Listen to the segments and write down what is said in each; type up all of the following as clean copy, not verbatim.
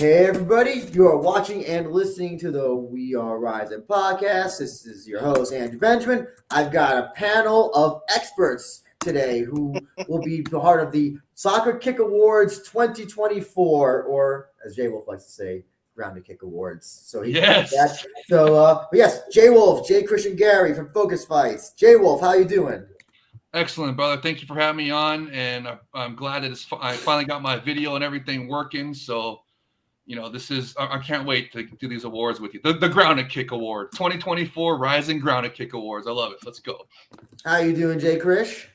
Hey everybody, you are watching and listening to the We Are RIZIN podcast. This is your host, Andrew Benjamin. I've got a panel of experts today who will be part of the Soccer Kick Awards 2024, or as Jay Wolf likes to say, Grounded Kick Awards. So Yes. But yes, Jay Wolf, Jay Christian Gary from Focus Fights. Jay Wolf, how you doing? Excellent, brother. Thank you for having me on, and I'm glad that I finally got my video and everything working. So, I can't wait to do these awards with you. The Grounded Kick Award, 2024 RIZIN Grounded Kick Awards. I love it. Let's go. How you doing, Jay Krish?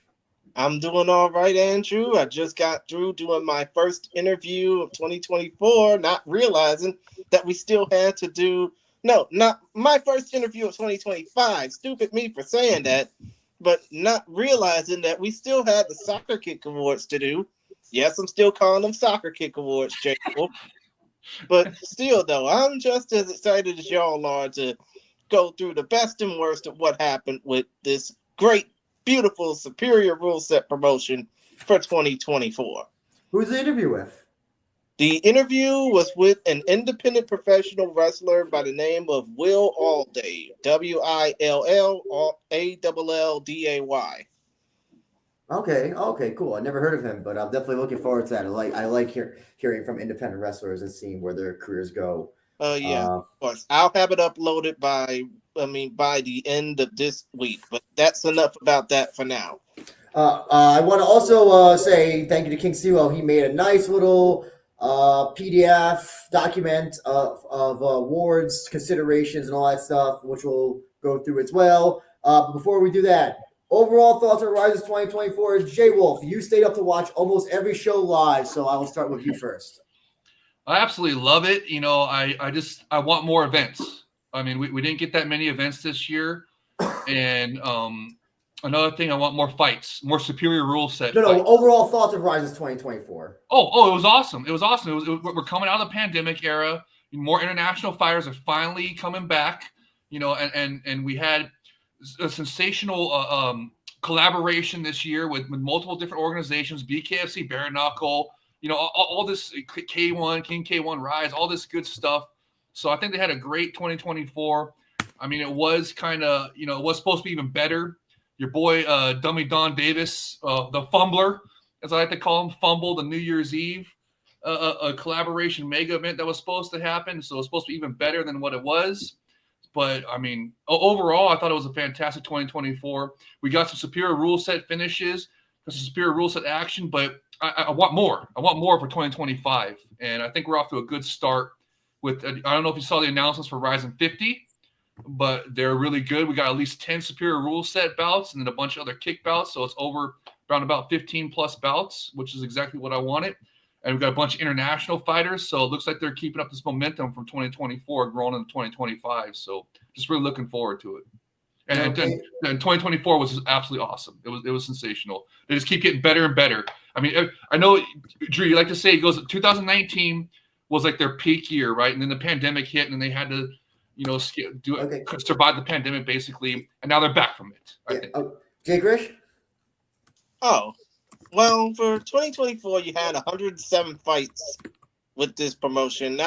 I'm doing all right, Andrew. I just got through doing my first interview of 2024, not realizing that we still had to do not my first interview of 2025. Stupid me for saying that, but not realizing that we still had the Soccer Kick Awards to do. Yes, I'm still calling them Soccer Kick Awards, Jacob. But still, though, I'm just as excited as y'all are to go through the best and worst of what happened with this great, beautiful, superior rule set promotion for 2024. Who's the interview with? The interview was with an independent professional wrestler by the name of Will Allday, WILLALLDAY. Okay, cool. I never heard of him, but I'm definitely looking forward to that. I like hearing from independent wrestlers and seeing where their careers go. Of course. I'll have it uploaded by the end of this week, but that's enough about that for now. I want to also say thank you to King Silo. He made a nice little PDF document of awards, considerations, and all that stuff, which we'll go through as well. But before we do that, overall thoughts on RIZIN 2024. Jay Wolf, you stayed up to watch almost every show live, so I will start with you first. I absolutely love it. I want more events. I mean, we didn't get that many events this year, and another thing, I want more fights, more superior rule set. No, overall thoughts of RIZIN 2024. Oh, it was awesome. It was awesome. We're coming out of the pandemic era. More international fighters are finally coming back. And we had a sensational collaboration this year with multiple different organizations, BKFC, Bare Knuckle, all this K1, King K1 Rise, all this good stuff. So I think they had a great 2024. I mean, it was kind of, it was supposed to be even better. Your boy, Dummy Don Davis, the fumbler, as I like to call him, fumbled the New Year's Eve, a collaboration mega event that was supposed to happen. So it was supposed to be even better than what it was. But, I mean, overall, I thought it was a fantastic 2024. We got some superior rule set finishes, some superior rule set action, but I want more. I want more for 2025. And I think we're off to a good start with, I don't know if you saw the announcements for RIZIN 50, but they're really good. We got at least 10 superior rule set bouts and then a bunch of other kick bouts. So it's over around about 15 plus bouts, which is exactly what I wanted. And we've got a bunch of international fighters. So it looks like they're keeping up this momentum from 2024, growing into 2025. So just really looking forward to it. And 2024 was absolutely awesome. It was sensational. They just keep getting better and better. I mean, I know, Drew, you like to say it goes, 2019 was like their peak year, right? And then the pandemic hit, and then they had to, survive the pandemic basically, and now they're back from it. I think. Jay Grish? Oh, well, for 2024, you had 107 fights with this promotion.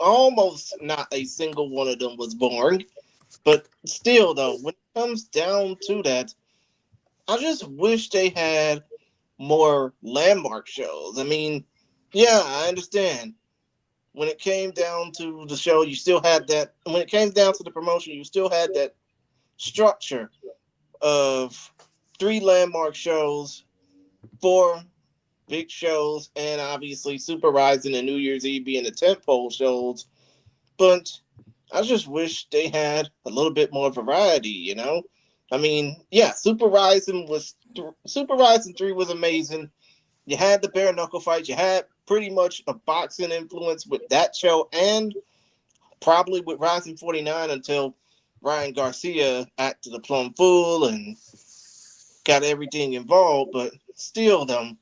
Almost not a single one of them was boring. But still, though, when it comes down to that, I just wish they had more landmark shows. I mean, yeah, I understand. When it came down to the show, you still had that. When it came down to the promotion, you still had that structure of 3 landmark shows, 4 big shows, and obviously Super RIZIN and New Year's Eve being the tentpole shows. But I just wish they had a little bit more variety, I mean, yeah, Super RIZIN 3 was amazing. You had the bare knuckle fight. You had pretty much a boxing influence with that show, and probably with RIZIN 49 until Ryan Garcia acted a plumb fool and got everything involved. But still, though,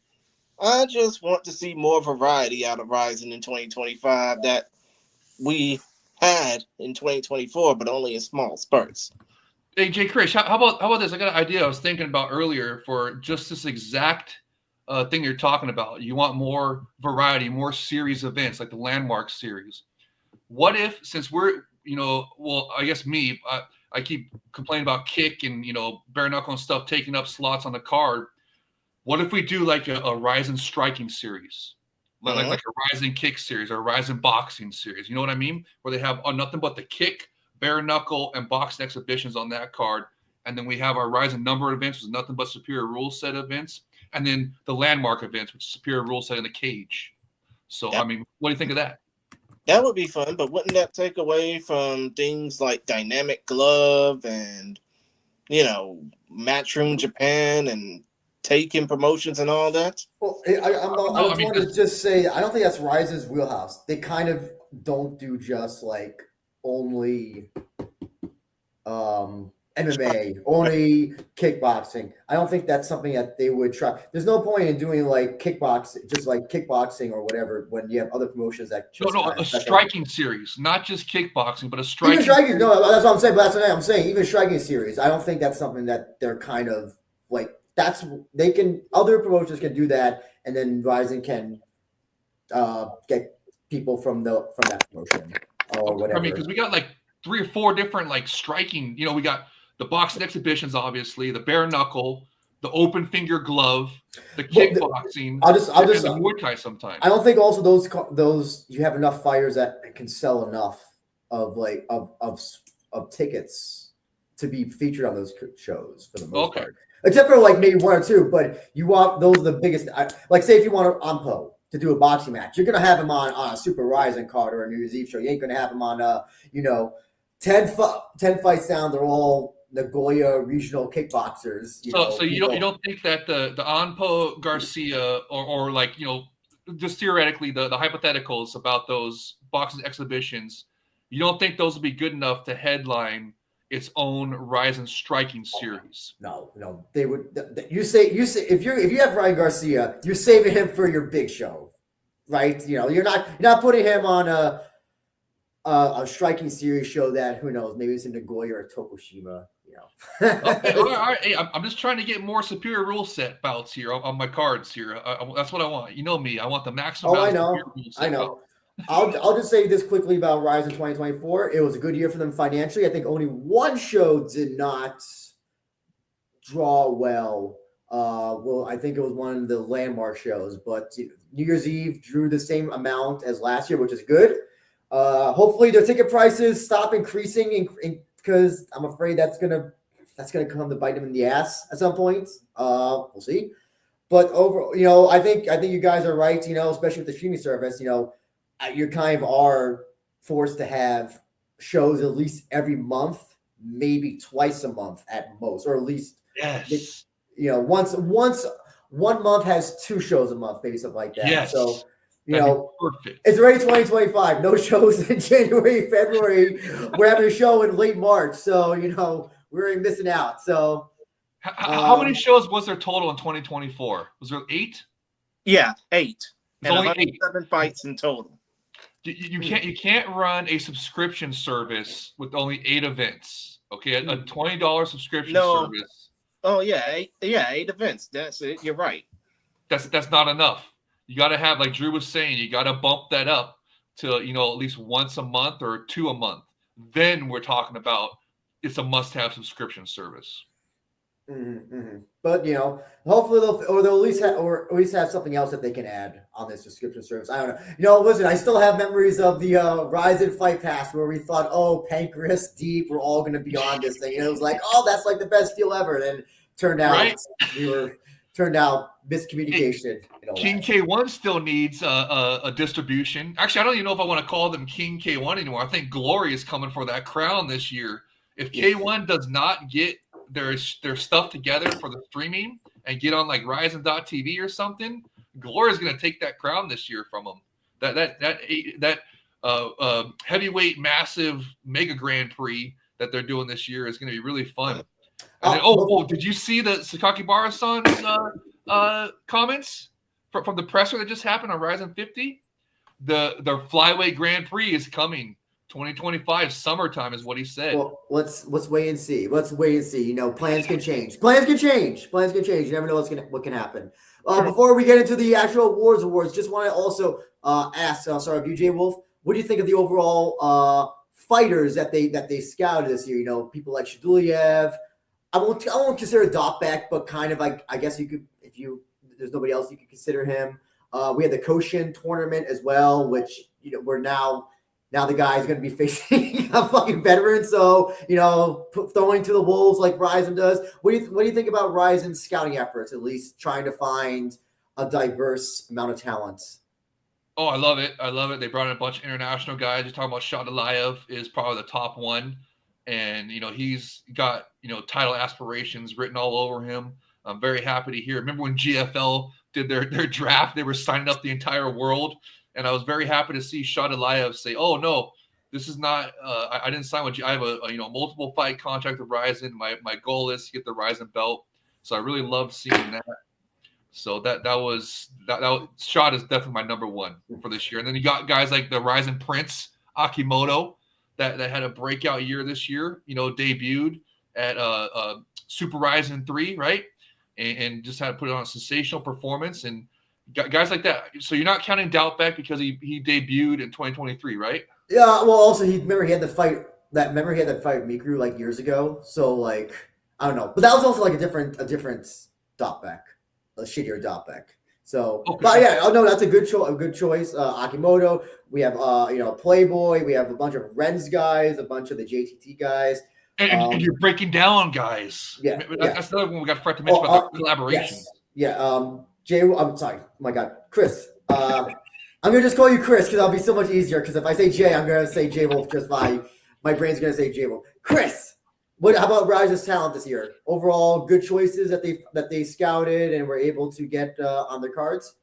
I just want to see more variety out of RIZIN in 2025 that we had in 2024, but only in small spurts. Hey, Jay Krish, how about this? I got an idea I was thinking about earlier for just this exact thing you're talking about. You want more variety, more series events like the Landmark series. What if, since we're, well, I guess I keep complaining about kick and, bare knuckle and stuff taking up slots on the card. What if we do like a RIZIN striking series? Like a RIZIN kick series or a RIZIN boxing series. You know what I mean? Where they have nothing but the kick, bare knuckle, and boxing exhibitions on that card. And then we have our RIZIN number events, which is nothing but superior rule set events. And then the Landmark events, which is superior rule set in the cage. So, Yep. I mean, what do you think of that? That would be fun, but wouldn't that take away from things like Dynamic Glove and, Matchroom Japan and Taken Promotions and all that? Well, I just want to just say, I don't think that's RIZIN's wheelhouse. They kind of don't do just like only MMA, only kickboxing. I don't think that's something that they would try. There's no point in doing like kickboxing or whatever when you have other promotions that just a striking series, not just kickboxing, but a striking. Even striking, no, that's what I'm saying. But that's what I'm saying. Even striking series, I don't think that's something that they're kind of like. Other promotions can do that, and then RIZIN can get people from that promotion or whatever. I mean, because we got like 3 or 4 different like striking. We got the boxing exhibitions, obviously, the bare knuckle, the open finger glove, the kickboxing. I'll just the Muay Thai sometimes. I don't think also those you have enough fighters that can sell enough of tickets to be featured on those shows for the most part. Except for like maybe 1 or 2, but you want those are the biggest. Like say if you want Ampo to do a boxing match, you're gonna have him on a Super RIZIN card or a New Year's Eve show. You ain't gonna have him on 10 fights down. They're all Nagoya regional kickboxers. So you don't think that the Anpo Garcia or like just theoretically the hypotheticals about those boxing exhibitions, you don't think those would be good enough to headline its own RIZIN striking series? No, they would. You say if you have Ryan Garcia, you're saving him for your big show, right? You're not putting him on a striking series show that who knows, maybe it's in Nagoya or Tokushima. Okay, all right. Hey, I'm just trying to get more superior rule set bouts here on my cards here. That's what I want. You know me. I want the maximum. I know. I'll just say this quickly about RIZIN 2024. It was a good year for them financially. I think only one show did not draw well. I think it was one of the Landmark shows, but New Year's Eve drew the same amount as last year, which is good. Hopefully their ticket prices stop increasing because I'm afraid that's gonna come to bite them in the ass at some point. We'll see. But I think you guys are right. Especially with the streaming service. You kind of are forced to have shows at least every month, maybe twice a month at most, or at least once 1 month has 2 shows a month, maybe something like that. Yes. So perfect. It's already 2025. No shows in January, February. We're having a show in late March, so we're missing out. So how many shows was there total in 2024? Was there 8? Yeah, 8. There's only 8. 7 fights in total. You can't run a subscription service with only 8 events. Okay, a $20 subscription service. Oh yeah, 8 events. That's it. You're right. That's not enough. You got to have, like Drew was saying, you got to bump that up to at least once a month or 2 a month. Then we're talking about it's a must-have subscription service. Mm-hmm. But hopefully they'll at least have something else that they can add on this subscription service. I don't know. Listen, I still have memories of the RIZIN Fight Pass where we thought, Pancreas, Deep, we're all going to be on this thing, and it was like, that's like the best deal ever. And then turned out miscommunication. King K1 still needs a distribution. Actually, I don't even know if I want to call them King K1 anymore. I think Glory is coming for that crown this year. If K1 does not get their stuff together for the streaming and get on like RIZIN.TV or something, Glory is going to take that crown this year from them. That heavyweight massive mega Grand Prix that they're doing this year is going to be really fun. And then, did you see the Sakakibara-san's comments from the presser that just happened on RIZIN 50? The flyweight Grand Prix is coming 2025 summertime is what he said. Well, let's wait and see. Let's wait and see. Plans can change. Plans can change. Plans can change. You never know what can happen. Before we get into the actual awards, just want to also ask. Sorry, of you, Jay Wolf. What do you think of the overall fighters that they scouted this year? People like Shaduliev. I won't consider Dopbeck, but kind of I guess you could, if there's nobody else you could consider him. We had the Koshin tournament as well, which we're now the guy's going to be facing a fucking veteran. So throwing to the wolves like RIZIN does. What do you think about RIZIN's scouting efforts? At least trying to find a diverse amount of talent. Oh, I love it. They brought in a bunch of international guys. You're talking about Shadulayev is probably the top one. And, he's got, title aspirations written all over him. I'm very happy to hear. Remember when GFL did their draft, they were signing up the entire world. And I was very happy to see Shadulayev say, oh, no, this is not I didn't sign with you. I have a multiple fight contract with RIZIN. My goal is to get the RIZIN belt. So I really loved seeing that. So that Shot is definitely my number one for this year. And then you got guys like the RIZIN Prince, Akimoto, that had a breakout year this year, debuted at Super RIZIN 3, right? And just had to put on a sensational performance. And guys like that. So you're not counting Doubtback because he debuted in 2023, right? Yeah. Well, also he had the fight with Mikru like years ago. So I don't know, but that was also like a different Doubtback, a shittier Doubtback. So, okay. But yeah, no, that's a good choice. Akimoto. We have Playboy. We have a bunch of Ren's guys, a bunch of the JTT guys. And you're breaking down guys. Yeah, that's another one we got to mention about the collaboration. Yes. Yeah. I'm sorry. Oh my God, Chris. I'm gonna just call you Chris because that'll be so much easier. Because if I say Jay, I'm gonna say Jay Wolf. Just my brain's gonna say Jay Wolf. Chris, how about RIZIN's talent this year? Overall, good choices that they scouted and were able to get on their cards.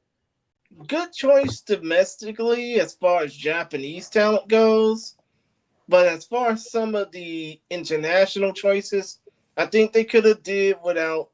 Good choice domestically as far as Japanese talent goes, but as far as some of the international choices, I think they could have did without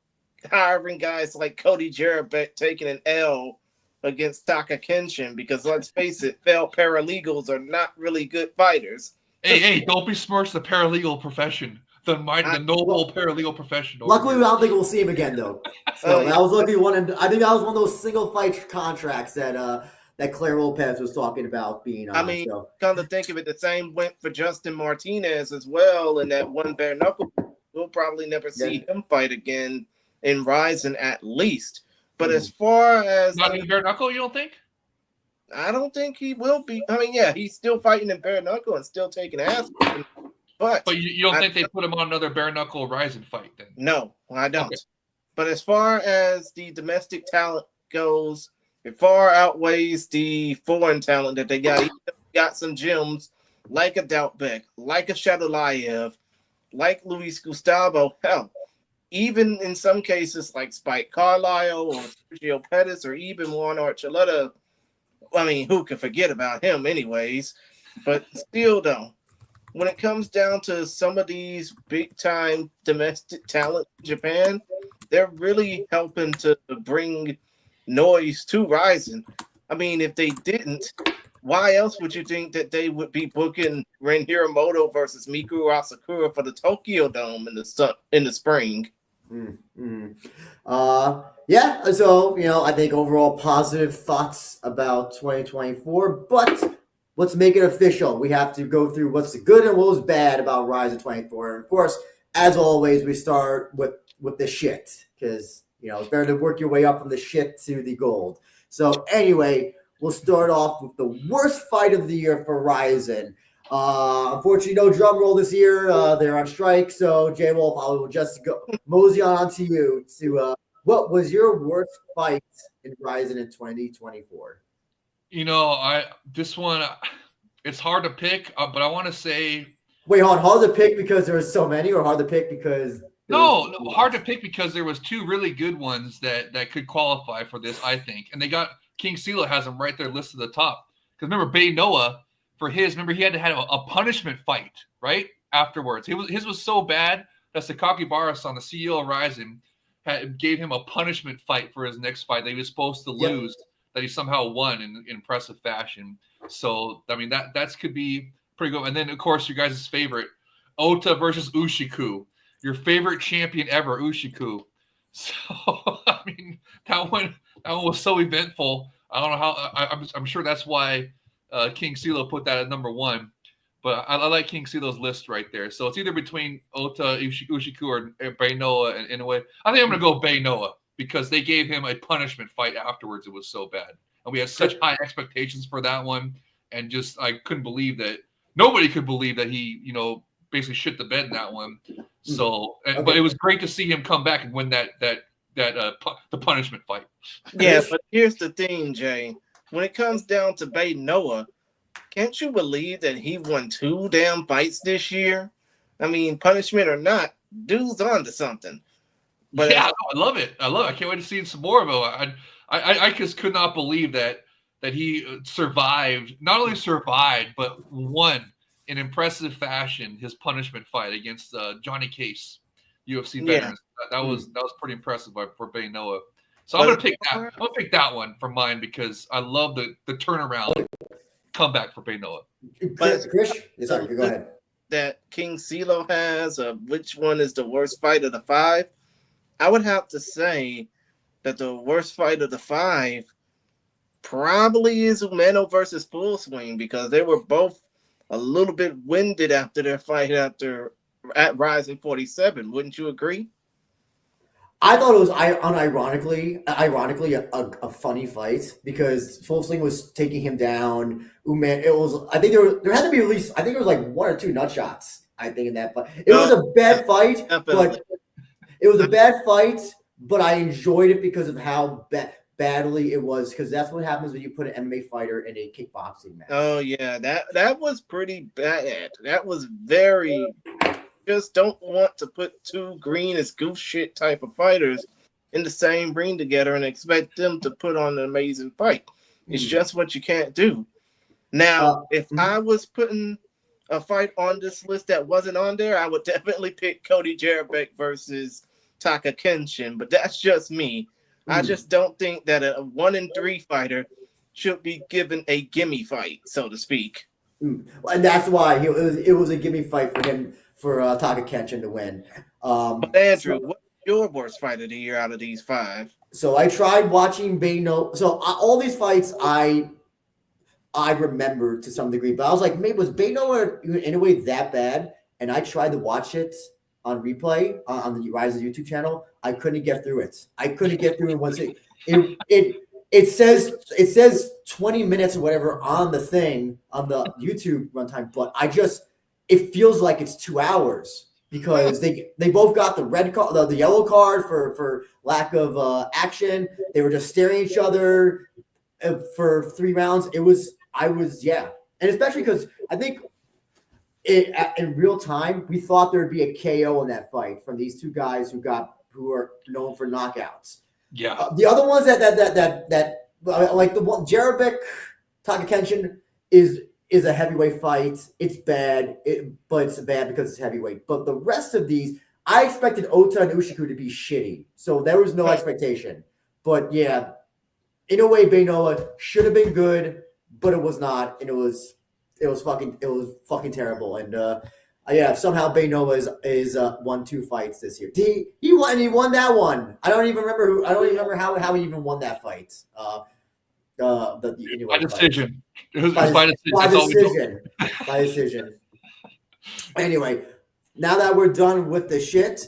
hiring guys like Cody Jarabek taking an L against Taka Kenshin, because let's face it, failed paralegals are not really good fighters. Hey, don't besmirch the paralegal profession. The noble paralegal profession. Luckily, I don't think we'll see him again, though. So that was lucky one, and I think that was one of those single fight contracts that Claire Lopez was talking about being on. I mean, come to think of it, the same went for Justin Martinez as well, and that one bare knuckle. We'll probably never see him fight again in RIZIN at least. But as far as not in bare knuckle, you don't think? I don't think he will be. I mean, yeah, he's still fighting in bare knuckle and still taking ass. But you don't think they put him on another bare knuckle RIZIN fight then? No, I don't. Okay. But as far as the domestic talent goes, it far outweighs the foreign talent that they got. He got some gems like a Doubtbeck, like a Shadulayev, like Luis Gustavo. Hell, even in some cases like Spike Carlisle or Sergio Pettis or even Juan Archuleta. I mean, who can forget about him anyways? But still, though, when it comes down to some of these big-time domestic talent in Japan, they're really helping to bring noise to RIZIN. I mean, if they didn't, why else would you think that they would be booking Ren Hiramoto versus Mikuru Asakura for the Tokyo Dome in the spring? Yeah, so I think overall positive thoughts about 2024, but let's make it official. We have to go through what's the good and what was bad about RIZIN 24. And of course, as always, we start with the shit, because it's better to work your way up from the shit to the gold. So anyway, we'll start off with the worst fight of the year for RIZIN. Unfortunately, no drum roll this year. They're on strike. So Jay Wolf, I will just go mosey on to you to what was your worst fight in RIZIN in 2024? This one, it's hard to pick, but I want to say. Wait, hard to pick because there were so many, or hard to pick because? No, hard to pick because there was two really good ones that could qualify for this, I think. And they got King Sela has them right there listed at the top. Because remember, Bay Noah, he had to have a punishment fight, right? Afterwards. His was so bad that Sakaki Barasan, the CEO of RIZIN, gave him a punishment fight for his next fight that he was supposed to lose, that he somehow won in impressive fashion. So, I mean, that could be pretty good. And then of course your guys' favorite, Ota versus Ushiku, your favorite champion ever, Ushiku. So I mean that one was so eventful. I don't know how. I'm sure that's why King CeeLo put that at number 1. But I like King CeeLo's list right there. So it's either between Ota, Ushiku, or Bay Noah and Inoue. I think I'm going to go Bay Noah because they gave him a punishment fight afterwards. It was so bad. And we had such high expectations for that one. And just I couldn't believe that. Nobody could believe that he, basically shit the bed in that one. So, but it was great to see him come back and win the punishment fight. Yeah, but here's the thing, Jay. When it comes down to Bay Noah, can't you believe that he won 2 damn fights this year? I mean, punishment or not, dude's on to something. But yeah, I love it. I can't wait to see some more of it. I just could not believe that he survived, not only survived, but won in impressive fashion his punishment fight against Johnny Case, UFC veterans. That was pretty impressive for Bay Noah. So I'm gonna pick that. I'm gonna pick that one for mine because I love the turnaround comeback for Bay Noah. Chris, sorry, go ahead. That King CeeLo has, which one is the worst fight of the 5? I would have to say that the worst fight of the 5 probably is Umeno versus Full Swing because they were both a little bit winded after their fight at RIZIN 47. Wouldn't you agree? I thought it was ironically a funny fight because Full Swing was taking him down. It was, I think there had to be at least, I think it was like 1 or 2 nut shots, I think, in that fight. It was a bad fight, but it was a bad fight, but I enjoyed it because of how badly it was, because that's what happens when you put an MMA fighter in a kickboxing match. Oh yeah, that was pretty bad. That was very. Just don't want to put 2 green as goose shit type of fighters in the same ring together and expect them to put on an amazing fight. It's just what you can't do. Now, if I was putting a fight on this list that wasn't on there, I would definitely pick Cody Jerabek versus Taka Kenshin, but that's just me. I just don't think that a 1-3 fighter should be given a gimme fight, so to speak. And that's why it was a gimme fight for him, for Taka Kenshin to win. But Andrew, what's your worst fight of the year out of these 5? So I tried watching Bay Noah. So all these fights I remember to some degree, but I was like, maybe was Bay Noah in a way that bad? And I tried to watch it on replay on the RIZIN YouTube channel. I couldn't get through it. I couldn't get through it once it says 20 minutes or whatever on the thing on the YouTube runtime, but it feels like it's 2 hours because they both got the red card, the yellow card for lack of action. They were just staring at each other for 3 rounds. And especially because I think in real time we thought there would be a KO in that fight from these 2 guys who are known for knockouts. Yeah. The other ones that like the one Jerabek Taka Kenshin is a heavyweight fight. It's bad, but it's bad because it's heavyweight. But the rest of these, I expected Ota and Ushiku to be shitty, so there was no expectation. But yeah, in a way, Bay Noah should have been good, but it was not, and it was fucking terrible. And somehow Bay Noah is won 2 fights this year. He won that one. I don't even remember how he even won that fight. By decision. By decision. Anyway, now that we're done with the shit,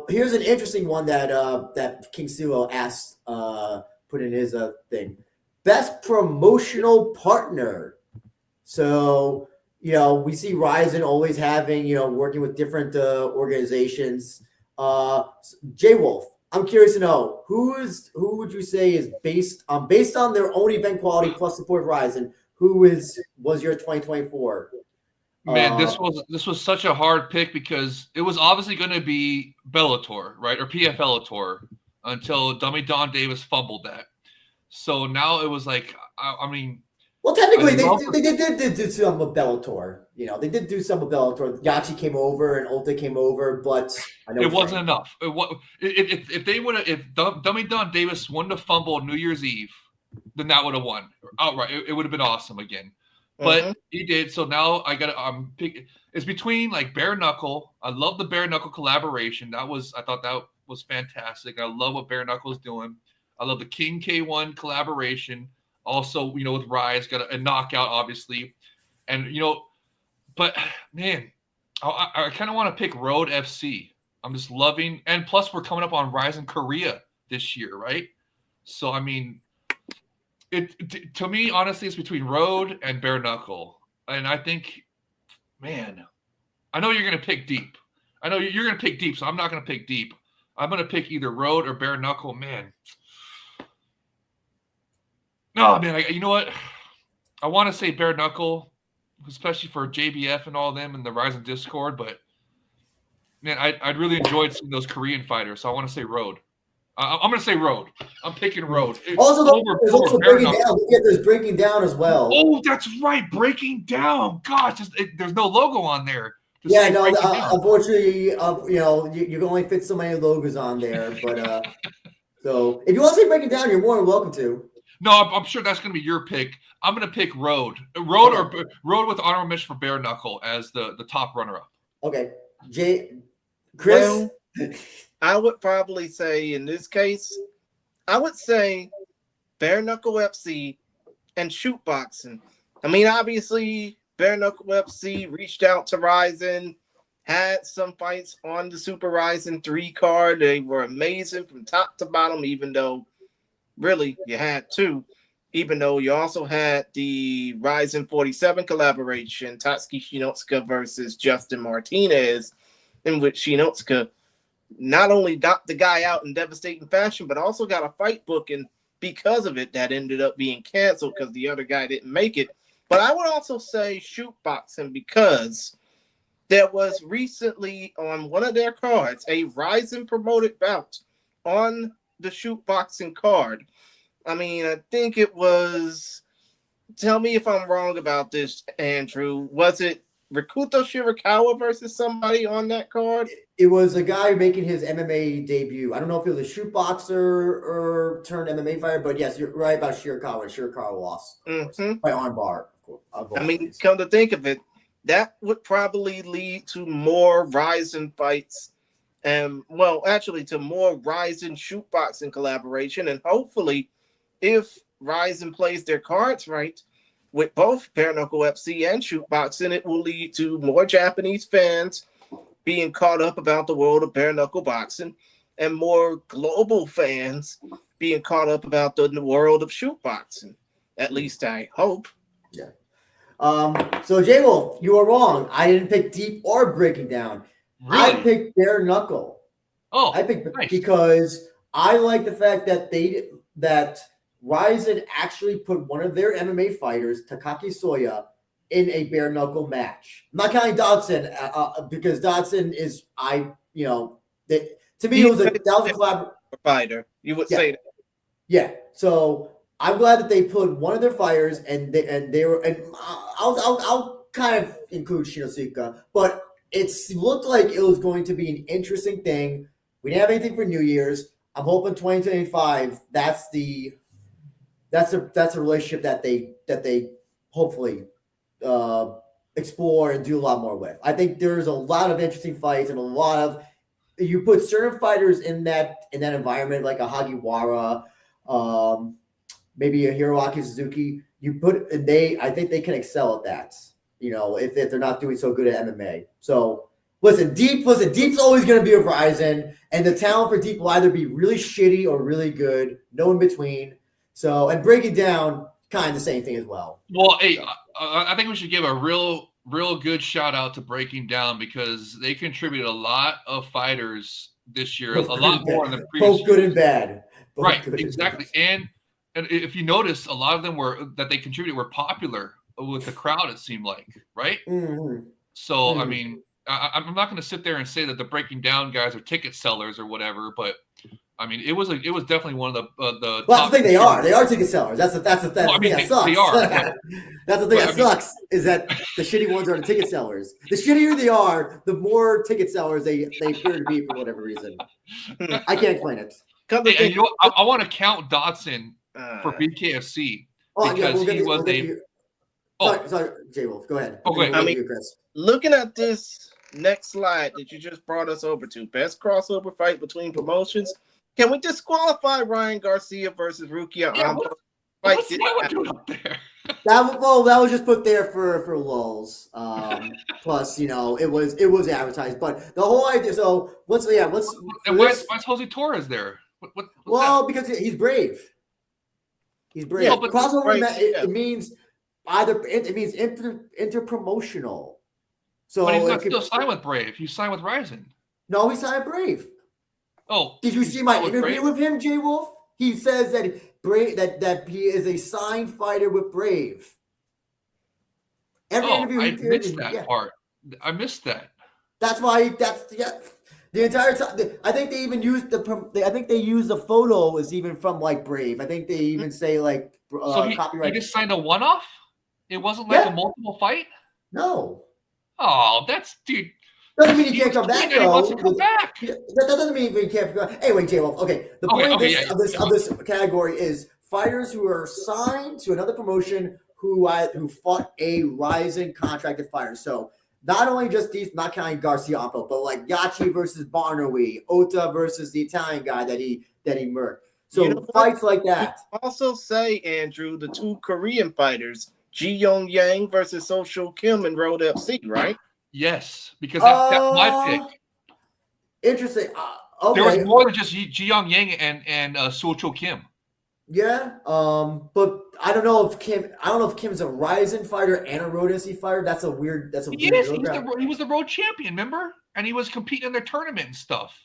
here's an interesting one that King CeeLo asked, put in his thing. Best promotional partner. So, we see RIZIN always having, working with different organizations. J-Wolf, I'm curious to know who would you say is based on their own event quality plus support of RIZIN? Who was your 2024? Man, this was such a hard pick because it was obviously going to be Bellator, right, or PFL until Dummy Don Davis fumbled that. So now it was like, I mean. Well, technically, they did do some with Bellator. They did do some with Bellator. Yachi came over and Ota came over, but I know it wasn't enough. If Dummy Don Davis wouldn't have fumbled New Year's Eve, then that would have won outright. It would have been awesome again. But he did. So now I got to pick. It's between like bare knuckle. I love the bare knuckle collaboration. I thought that was fantastic. I love what bare knuckle is doing. I love the King K1 collaboration. Also, with Rise, got a knockout, obviously, and but man, I kind of want to pick Road FC. I'm just loving, and plus we're coming up on RIZIN Korea this year, right? So I mean, to me, honestly, it's between Road and bare knuckle, and I think, man, I know you're gonna pick deep. I know you're gonna pick deep, so I'm not gonna pick deep. I'm gonna pick either Road or bare knuckle, man. No, man, you know what? I want to say bare knuckle, especially for JBF and all them in the RIZIN Discord, but man, I'd really enjoyed seeing those Korean fighters, so I want to say Road. I'm going to say Road. I'm picking Road. Also, there's also breaking down. There's breaking down as well. Oh, that's right, breaking down. Gosh, there's no logo on there. Yeah, no. Unfortunately, you can only fit so many logos on there. But so if you want to say breaking down, you're more than welcome to. No, I'm sure that's going to be your pick. I'm going to pick Road. Road with honorable mention for bare knuckle as the top runner-up. Okay, Chris. Well, I would probably say in this case, I would say bare knuckle FC and shoot boxing. I mean, obviously, bare knuckle FC reached out to RIZIN, had some fights on the Super RIZIN 3 card. They were amazing from top to bottom, even though really you had two. Even though you also had the RIZIN 47 collaboration, Tatsuki Shinotsuka versus Justin Martinez, in which Shinotsuka not only got the guy out in devastating fashion, but also got a fight booking because of it that ended up being canceled because the other guy didn't make it. But I would also say shoot boxing because there was recently on one of their cards a RIZIN promoted bout on the shoot boxing card. I mean, I think it was, tell me if I'm wrong about this, Andrew. Was it Rikuto Shirakawa versus somebody on that card? It was a guy making his MMA debut. I don't know if it was a shoot boxer or turned MMA fighter, but yes, you're right about Shirakawa. Shirakawa lost by armbar. I mean, come to think of it, that would probably lead to more RIZIN fights and, well, actually to more RIZIN shoot boxing collaboration. And hopefully, if RIZIN plays their cards right with both bare knuckle FC and shoot boxing, it will lead to more Japanese fans being caught up about the world of bare knuckle boxing and more global fans being caught up about the world of shoot boxing. At least I hope. Yeah. So J Wolf, you are wrong. I didn't pick deep or breaking down. Really? I picked bare knuckle. Oh, I picked nice. Because I like the fact that that RIZIN actually put one of their MMA fighters, Takaki Soya, in a bare knuckle match. I'm not counting Dodson because Dodson is to me that was a collaboration fighter. You would say that. Yeah. So I'm glad that they put one of their fighters and they were, and I'll kind of include Shinosuka, but it looked like it was going to be an interesting thing. We didn't have anything for New Year's. I'm hoping 2025. That's a relationship that they hopefully explore and do a lot more with. I think there's a lot of interesting fights and a lot of, you put certain fighters in that environment like a Hagiwara, maybe a Hiroaki Suzuki. I think they can excel at that. If they're not doing so good at MMA. So Deep's always going to be a RIZIN, and the talent for Deep will either be really shitty or really good, no in between. So, and breaking down, kind of the same thing as well. Well, hey, I think we should give a real good shout out to Breaking Down because they contributed a lot of fighters this year, a lot more than the previous. Both good and bad. Right, exactly. And if you notice, a lot of them that they contributed were popular with the crowd. It seemed like, right? Mm-hmm. So, I mean, I'm not going to sit there and say that the Breaking Down guys are ticket sellers or whatever, but I mean, it was definitely one of the. Well, that's the thing. They are ticket sellers. That's the thing that sucks. They are. That's the thing that sucks is that the shitty ones are the ticket sellers. The shittier they are, the more ticket sellers they appear to be for whatever reason. I can't explain it. Hey, I want to count Dotson for BKFC because he was a. Sorry, J Wolf, go ahead. Oh, wait. I mean, Chris. looking at this next slide that you just brought us over to, best crossover fight between promotions. Can we disqualify Ryan Garcia versus Rukia Ampo? What's that one doing up there? That was just put there for lulls. Plus, it was advertised, but the whole idea. So And why is Jose Torres there? Well, because he's brave. He's brave. Yeah, but Crossover yeah. it means interpromotional. So But he's not still signed with Brave. He's signed with RIZIN. No, he signed Brave. Oh, did you see my interview Brave? with him, J Wolf? He says that Brave that he is a signed fighter with Brave. Every interview I missed that part. I missed that. That's why. The entire time, I think they even used I think they used the photo is even from like Brave. I think they even say like So he copyright. He just signed a one-off. It wasn't like a multiple fight. No. Oh, that's dude. Doesn't mean he can't come back, He wants to come back. That doesn't mean he can't come back. Anyway, J-Wolf, okay. The point of this category is fighters who are signed to another promotion who fought a RIZIN contracted fighter. So not only just these, not counting Garcia Ampo, but like Yachi versus Barnawi, Ota versus the Italian guy that he murked. So fights like that. Also say, Andrew, the two Korean fighters, Ji Young Yang versus Social Kim and Road FC, right? Yes, because that's my pick. Interesting. Okay. There was more than just Ji Young Yang and Soo Cho Kim. Yeah. But I don't know if Kim's a RIZIN fighter and a Road FC fighter. That's a weird. He was the road champion, remember? And he was competing in their tournament and stuff.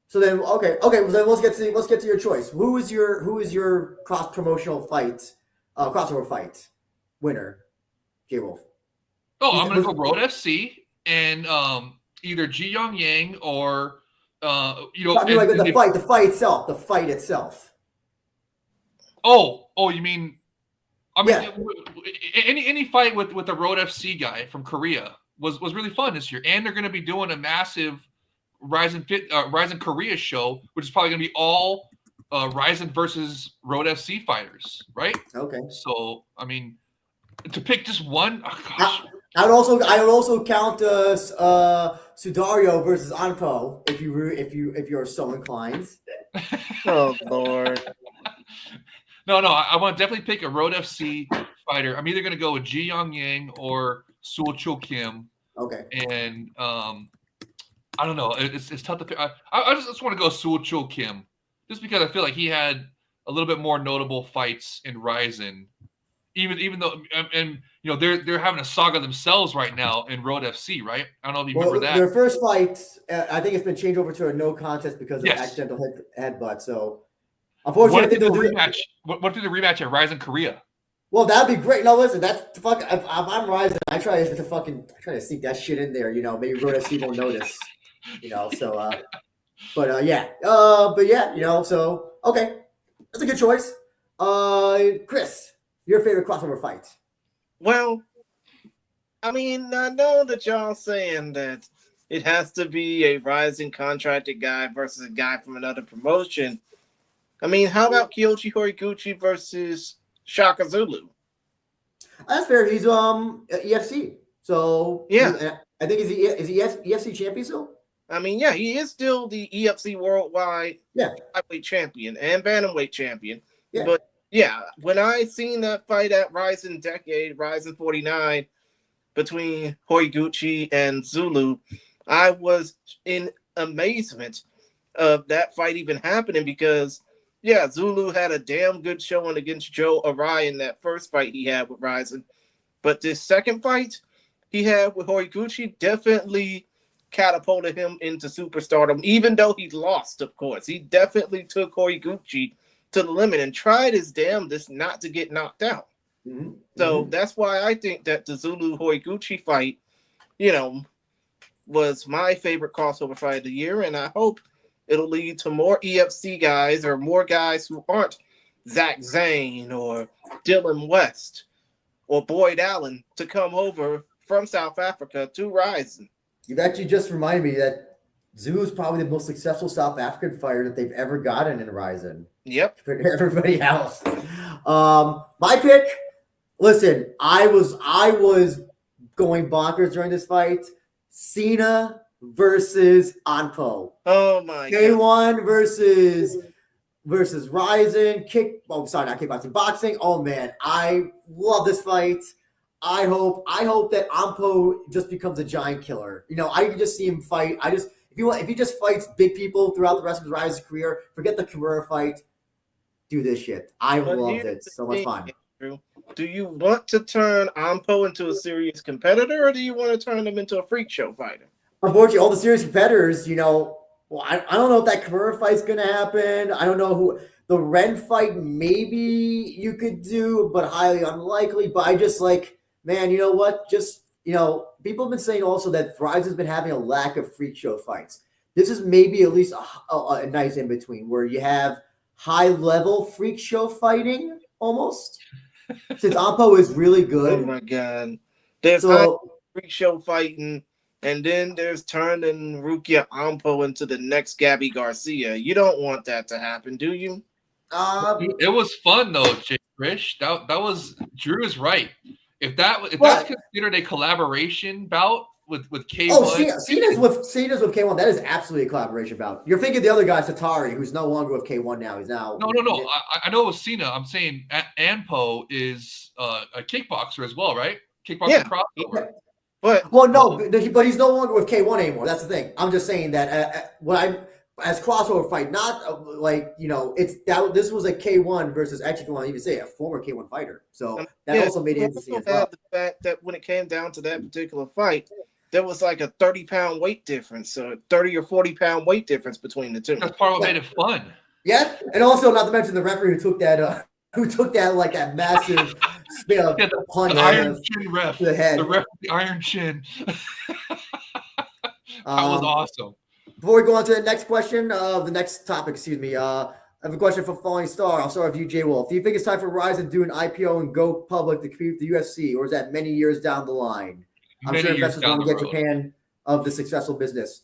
So then, okay. Well, then let's get to your choice. Who is your cross promotional fight, crossover fight winner, J Wolf? Oh, I'm gonna go Road FC and either Ji Young Yang or the fight itself. Oh, you mean? I mean, any fight with the Road FC guy from Korea was really fun this year, and they're going to be doing a massive RIZIN Korea show, which is probably going to be all RIZIN versus Road FC fighters, right? Okay. So I mean, to pick just one, oh gosh. I would also count Sudario versus Anpo if you're so inclined. Oh Lord. No, I want to definitely pick a Road FC fighter. I'm either going to go with Ji Young Yang or Soo Cho Kim. Okay. And I don't know. It's tough to pick. I just want to go Soo Cho Kim, just because I feel like he had a little bit more notable fights in RIZIN. Even though they're having a saga themselves right now in Road FC, right? I don't know if you remember that. Their first fight, I think it's been changed over to a no contest because of accidental headbutt. So unfortunately, What if the rematch at RIZIN Korea? Well, that'd be great. No, listen, that's fuck. If I'm RIZIN, I try to sneak that shit in there. Maybe Road FC won't notice. So but yeah. So okay, that's a good choice. Chris, your favorite crossover fight? Well, I mean, I know that y'all saying that it has to be a RIZIN contracted guy versus a guy from another promotion. I mean, how about Kyoji Horiguchi versus Shaka Zulu? That's fair. He's EFC. So yeah, I think is he EFC champion still? I mean, yeah, he is still the EFC worldwide lightweight champion and bantamweight champion. Yeah. But yeah, when I seen that fight at RIZIN 49 between Horiguchi and Zulu, I was in amazement of that fight even happening because, yeah, Zulu had a damn good showing against Joe Arai in that first fight he had with RIZIN. But this second fight he had with Horiguchi definitely catapulted him into superstardom, even though he lost, of course. He definitely took Horiguchi to the limit and tried his damnedest not to get knocked out. Mm-hmm. So that's why I think that the Zulu Horiguchi fight, was my favorite crossover fight of the year, and I hope it'll lead to more EFC guys or more guys who aren't Zach Zane or Dylan West or Boyd Allen to come over from South Africa to RIZIN. You've actually just reminded me that Zulu's probably the most successful South African fighter that they've ever gotten in RIZIN. Yep. For everybody else. My pick, Listen, I was going bonkers during this fight. Cena versus Anpo. Oh my god. K1 versus RIZIN kick. Oh, sorry, not kickboxing, boxing. Oh man, I love this fight. I hope that Ampo just becomes a giant killer. I can just see him fight. If he just fights big people throughout the rest of his RIZIN career, forget the Kimura fight. Do this shit. I But loved here's it. the So much thing, fun. Andrew. Do you want to turn Ampo into a serious competitor, or do you want to turn him into a freak show fighter? Unfortunately, all the serious competitors, well, I don't know if that Kimura fight's going to happen. I don't know who the Ren fight. Maybe you could do, but highly unlikely. But I just man, you know what? Just people have been saying also that Verizon has been having a lack of freak show fights. This is maybe at least a nice in between where you have high level freak show fighting almost. Since Ampo is really good. Oh my god. There's high freak show fighting, and then there's turning Rukia Ampo into the next Gabby Garcia. You don't want that to happen, do you? It was fun though, Jay Rich. That was Drew is right. If that's considered a collaboration bout with K1. Oh, Cena's with K1. That is absolutely a collaboration bout. You're thinking the other guy, Satari, who's no longer with K1 now. He's now No. I know it was Cena. I'm saying Anpo is a kickboxer as well, right? Kickboxer crossover. But he's no longer with K1 anymore. That's the thing. I'm just saying that as crossover fight, not this was a K1 versus actually I want to even say a former K1 fighter. So that also made it interesting as well. The fact that when it came down to that particular fight, there was like a 30-pound weight difference, so 30 or 40-pound weight difference between the two. That's part of what made it fun. Yeah, and also not to mention the referee who took that that massive punch, the iron chin ref, to the head. The ref, the iron chin. That was awesome. Before we go on to the next question, the next topic, excuse me, I have a question for Falling Star. I'll start with you, Jay Wolf. Do you think it's time for RIZIN to do an IPO and go public to compete with the UFC, or is that many years down the line? I'm sure investors want to get Japan of the successful business.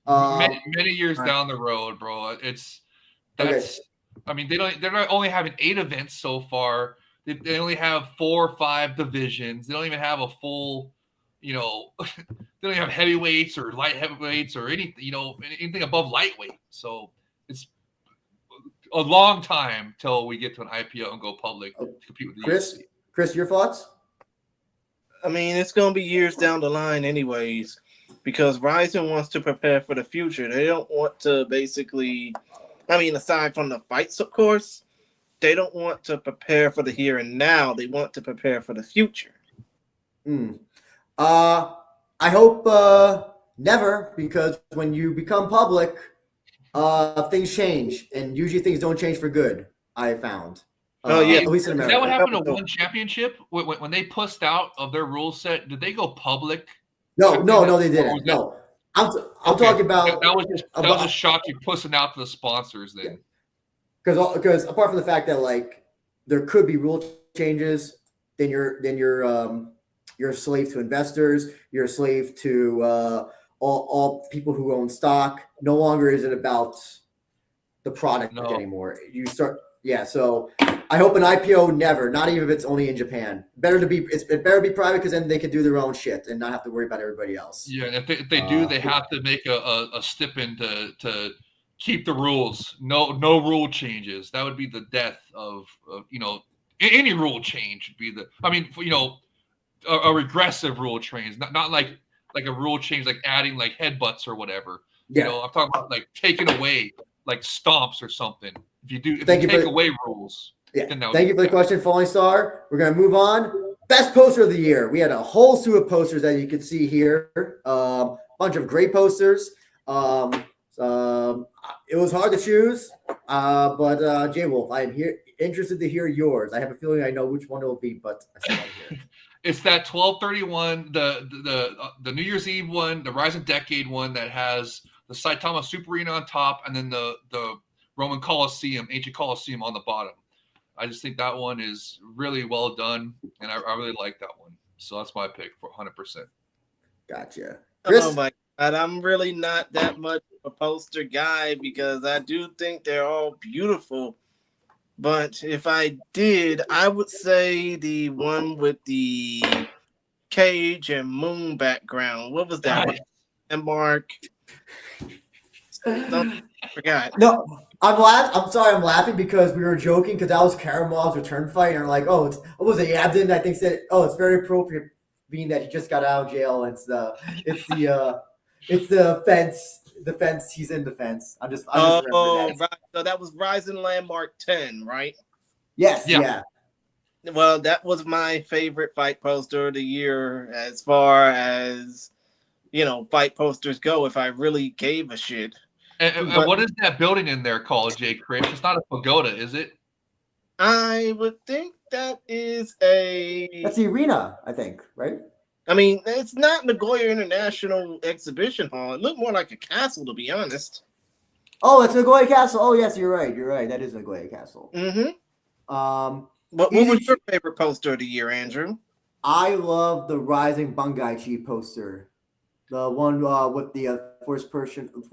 Many years down the road, bro. I mean, they're not only having 8 events so far. They only have 4 or 5 divisions. They don't even have a full, they don't have heavyweights or light heavyweights or anything above lightweight. So it's a long time till we get to an IPO and go public to compete with the UFC. Chris, your thoughts? I mean, it's going to be years down the line anyways, because RIZIN wants to prepare for the future. They don't want to basically, aside from the fights, of course, they don't want to prepare for the here and now. They want to prepare for the future. I hope never, because when you become public, things change, and usually things don't change for good, I have found. At least in America. Is that what happened to One Championship? When they pushed out of their rule set, did they go public? No, they didn't. No. I'm talking about that was just shocking pushing out to the sponsors then. Because apart from the fact that there could be rule changes, then you're a slave to investors. You're a slave to all people who own stock. No longer is it about the product anymore. You start, So I hope an IPO never. Not even if it's only in Japan. It better be private, because then they can do their own shit and not have to worry about everybody else. Yeah, and if they do, they have to make a stipend to keep the rules. No rule changes. That would be the death of any rule change would be a regressive rule change, not like a rule change like adding like headbutts or whatever. Yeah. I'm talking about like taking away like stomps or something. If you take away rules. Yeah. Thank you for the question, Falling Star. We're gonna move on. Best poster of the year. We had a whole slew of posters that you can see here. Bunch of great posters. It was hard to choose, but Jay Wolf, I am interested to hear yours. I have a feeling I know which one it will be, but I still want to hear it. It's that 12/31, the New Year's Eve one, the RIZIN Decade one that has the Saitama Super Arena on top, and then the Roman Colosseum, ancient Colosseum on the bottom. I just think that one is really well done, and I really like that one. So that's my pick for 100%. Gotcha. Chris? Oh my God, I'm really not that much of a poster guy, because I do think they're all beautiful. But if I did, I would say the one with the cage and moon background. What was that? Nice. And Mark. No, I forgot. No, I'm sorry. I'm laughing because we were joking because that was Karamov's return fight, and we're like, oh, what was it? Abden, I think said, oh, it's very appropriate, being that he just got out of jail. And it's the fence. The fence. He's in the fence. I just remember that. Right. So that was RIZIN Landmark 10, right? Yes. Yeah. Yeah. Well, that was my favorite fight poster of the year as far as, fight posters go, if I really gave a shit. And But what is that building in there called, Jay Chris? It's not a pagoda, is it? I would think that is That's the arena, I think, right? I mean, it's not Nagoya International Exhibition Hall. It looked more like a castle, to be honest. Oh, it's Nagoya Castle. Oh, yes, you're right. You're right. That is Nagoya Castle. Mm-hmm. What was your favorite poster of the year, Andrew? I love the Rising Bangaichi poster. The one with the first portion, of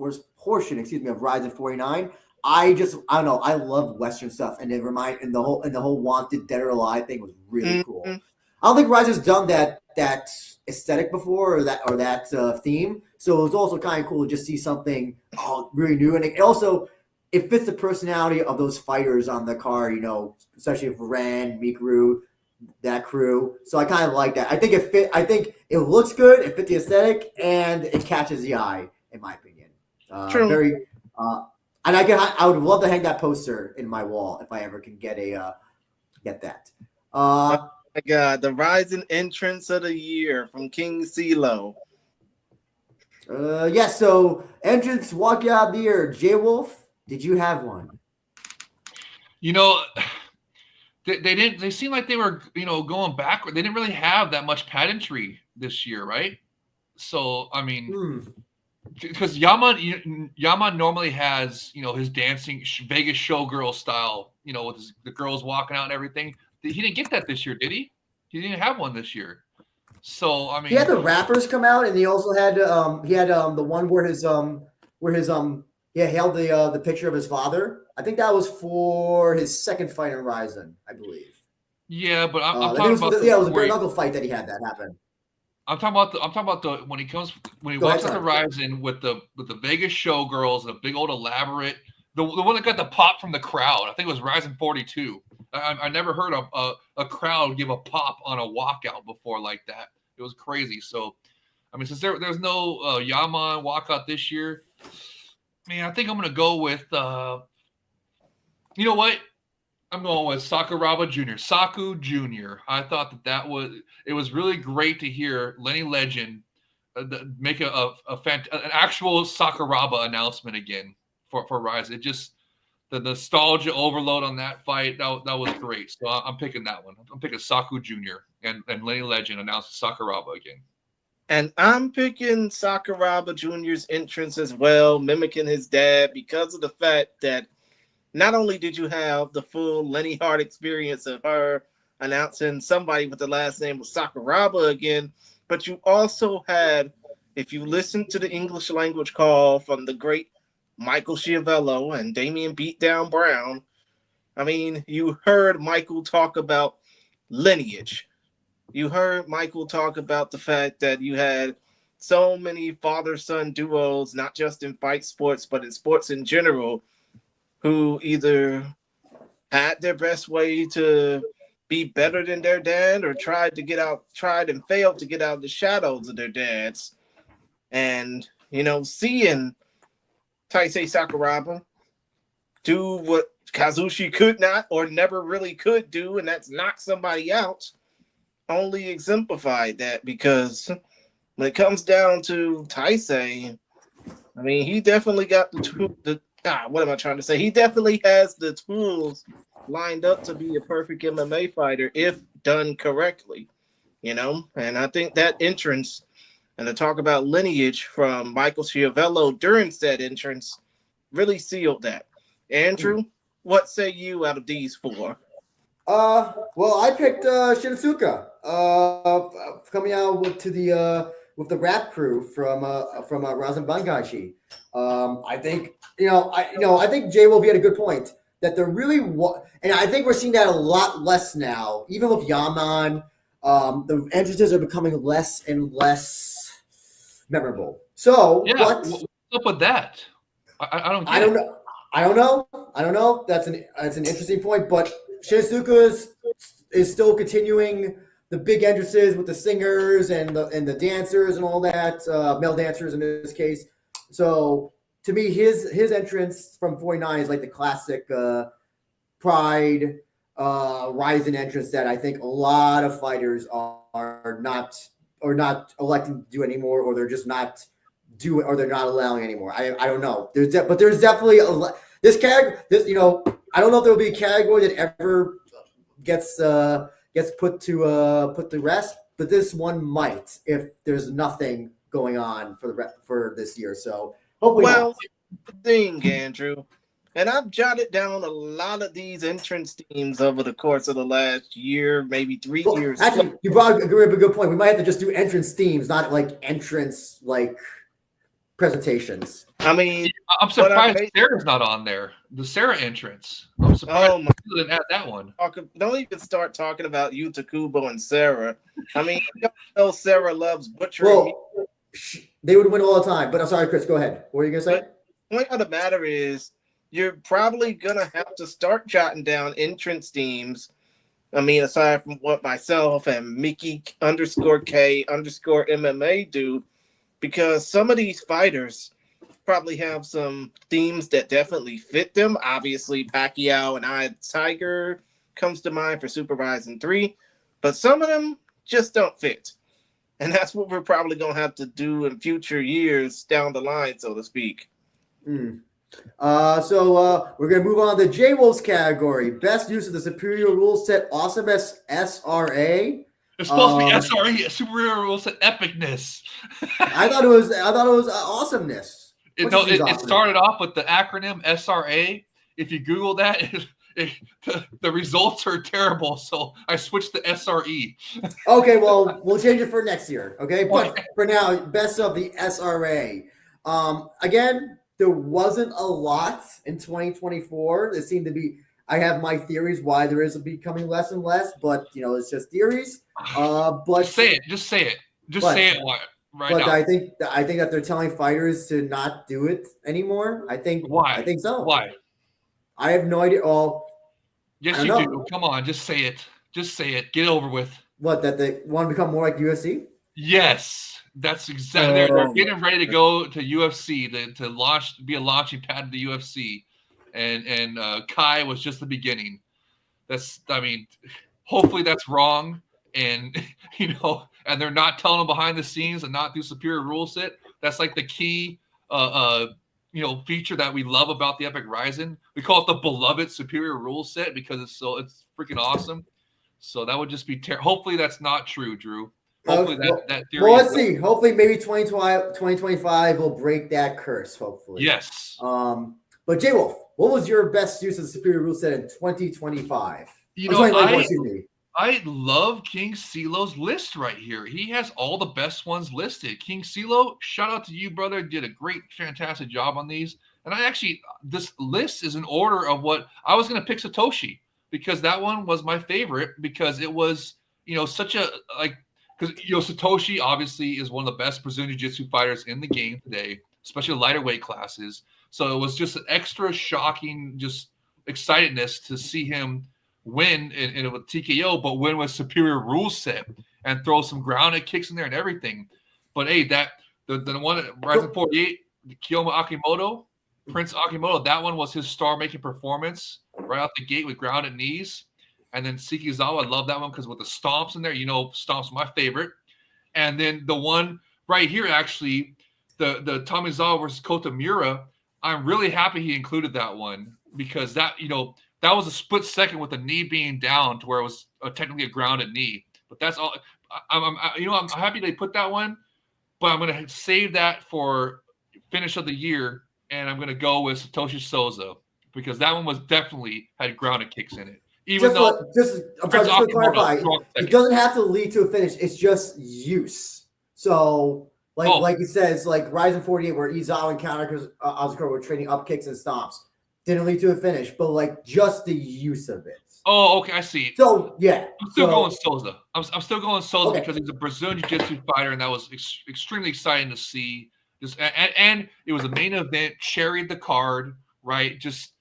RIZIN 49. I don't know. I love Western stuff, and and the whole Wanted Dead or Alive thing was really cool. Mm-hmm. I don't think RIZIN's done that aesthetic before, or that theme. So it was also kind of cool to just see something really new, and it fits the personality of those fighters on the card. Especially Ren, Mikuru, that crew. So I kind of like that. I think it fit. I think it looks good. It fits the aesthetic, and it catches the eye, in my opinion. True. Very. And I would love to hang that poster in my wall if I ever can get that. Oh my God, the RIZIN entrance of the year from King CeeLo. Yes. So entrance walk out of the year. J Wolf, did you have one? They didn't. They seemed like they were, going backward. They didn't really have that much pageantry this year, right? So I mean, because Yama normally has, his dancing Vegas showgirl style, with the girls walking out and everything. He didn't get that this year, did he? He didn't have one this year. So I mean, he had the rappers come out, and he also had the one where he held the picture of his father. I think that was for his second fight in RIZIN, I believe. Yeah, but I'm talking about it was a bare knuckle fight that he had that happen. I'm talking about the when he walks out the RIZIN with the Vegas showgirls, the big old elaborate, the one that got the pop from the crowd. I think it was RIZIN 42. I never heard a crowd give a pop on a walkout before like that. It was crazy. So, I mean, since there's no Yama walkout this year, man, I think I'm gonna go with you know what? I'm going with Sakuraba Jr. Saku Jr. I thought it was really great to hear Lenny Legend make an actual Sakuraba announcement again for RIZIN. It just, the nostalgia overload on that fight, that was great. So I'm picking that one. I'm picking Saku Jr. and Lenny Legend announced Sakuraba again. And I'm picking Sakuraba Jr.'s entrance as well, mimicking his dad, because of the fact that not only did you have the full Lenny Hart experience of her announcing somebody with the last name of Sakuraba again, but you also had, if you listen to the English language call from the great Michael Schiavello and Damian Beatdown Brown, I mean, you heard Michael talk about lineage. You heard Michael talk about the fact that you had so many father-son duos, not just in fight sports, but in sports in general, who either had their best way to be better than their dad or tried and failed to get out of the shadows of their dads. And, seeing Taisei Sakuraba do what Kazushi could not or never really could do, and that's knock somebody out, only exemplified that, because when it comes down to Taisei, I mean, he definitely got what am I trying to say? He definitely has the tools lined up to be a perfect MMA fighter if done correctly, And I think that entrance and the talk about lineage from Michael Schiavello during said entrance really sealed that. Andrew, what say you out of these four? Well, I picked Shinsuke coming out with the rap crew from RIZIN Bangaichi. I think I think Jay Wolf had a good point. that they're really and I think we're seeing that a lot less now. Even with Yaman, the entrances are becoming less and less memorable. So, Yeah, but what's up with that? I don't get I don't it. know. I don't know. That's an interesting point. But Shinsuke is still continuing the big entrances with the singers and the dancers and all that, male dancers in this case. So to me, his entrance from 49 is like the classic Pride RIZIN entrance that I think a lot of fighters are not electing to do anymore, or they're just not doing, or they're not allowing anymore. I don't know. But there's definitely this category. I don't know if there will be a category that ever gets put to rest, but this one might if there's nothing going on for this year. So hopefully not. The thing, Andrew, and I've jotted down a lot of these entrance themes over the course of the last year, maybe 3 years. Actually, you brought up a good point. We might have to just do entrance themes, not like entrance presentations. I mean, I'm surprised Sarah's not on there. The Sarah entrance. I'm surprised you didn't add that one. Don't even start talking about Yuta Kubo and Sarah. I mean, you know Sarah loves butchering. Well, they would win all the time. But I'm sorry, Chris. Go ahead. What were you gonna say? The point of the matter is, you're probably gonna have to start jotting down entrance themes. I mean, aside from what myself and Mickey _K _MMA do, because some of these fighters probably have some themes that definitely fit them. Obviously, Pacquiao and I Tiger comes to mind for Super RIZIN 3, but some of them just don't fit. And that's what we're probably going to have to do in future years down the line, so to speak. So we're going to move on to J-Wolf's category. Best use of the superior rule set, awesome SRA. It's supposed to be SRE, superior rule set epicness. I thought it was awesomeness. It started off with the acronym SRA. If you Google that, the results are terrible. So I switched to SRE. Okay, well, we'll change it for next year. Okay, but for now, best of the SRA. Again, there wasn't a lot in 2024. It seemed to be. I have my theories why there is becoming less and less, but it's just theories. But just say it. Just say it. Right now. I think that they're telling fighters to not do it anymore. I think so. Why? I have no idea. Oh, yes, you do. Come on, just say it. Just say it. Get it over with. What, that they want to become more like UFC? Yes, that's exactly. They're getting ready to go to UFC to launch, be a launching pad to the UFC, and Kai was just the beginning. Hopefully that's wrong, and and they're not telling them behind the scenes and not do superior rule set. That's like the key, feature that we love about the Epic RIZIN. We call it the beloved superior rule set because it's freaking awesome. So that would just be hopefully that's not true, Drew. Hopefully that theory. Well, let's see. Hopefully, maybe 2025 will break that curse. Hopefully, yes. But J Wolf, what was your best use of the superior rule set in 2025? I love King CeeLo's list right here. He has all the best ones listed. King CeeLo, shout out to you, brother. Did a great, fantastic job on these. And this list is in order of what I was going to pick Satoshi because that one was my favorite because it was, such a because Satoshi obviously is one of the best Brazilian Jiu-Jitsu fighters in the game today, especially lighter weight classes. So it was just an extra shocking, just excitedness to see him win in with TKO, but win with superior rule set and throw some grounded kicks in there and everything. But hey, the one at RIZIN 48, Kiyoma Akimoto, Prince Akimoto, that one was his star-making performance right out the gate with grounded knees. And then Sekizawa, I love that one because with the stomps in there, stomps my favorite. And then the one right here, actually, the Tomizawa versus Kota Miura, I'm really happy he included that one because that was a split second with the knee being down to where it was technically a grounded knee. But that's all. I'm happy they put that one, but I'm going to save that for finish of the year, and I'm going to go with Satoshi Souza because that one was definitely had grounded kicks in it. Even just to clarify, it doesn't have to lead to a finish. It's just use. So, like it says, like RIZIN 48, where Izawa and counter because Oscar were trading up kicks and stomps. didn't lead to a finish, but like just the use of it. Oh, okay, I see. So yeah, I'm still going Souza. I'm still going Souza Okay. because he's a Brazilian Jiu-Jitsu fighter, and that was extremely exciting to see. Just and it was a main event, carried the card, right? Just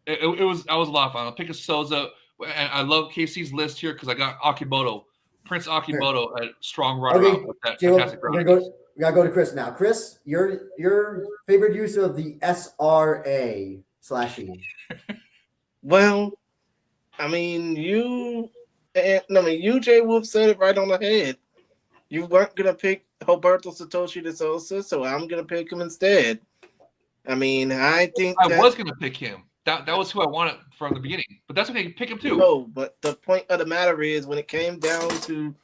it was a lot of fun. I'll pick a Souza, and I love KC's list here because I got Akimoto, Prince Akimoto, a strong runner-up with that fantastic we ground. gotta go to Chris now. Chris, your favorite use of the SRA/E. Well, I mean, you, J. Wolf said it right on the head. You weren't gonna pick Roberto Satoshi de Souza, so I'm gonna pick him instead. I mean, I think I was gonna pick him. That was who I wanted from the beginning, but that's okay. Pick him too. No, but the point of the matter is, when it came down to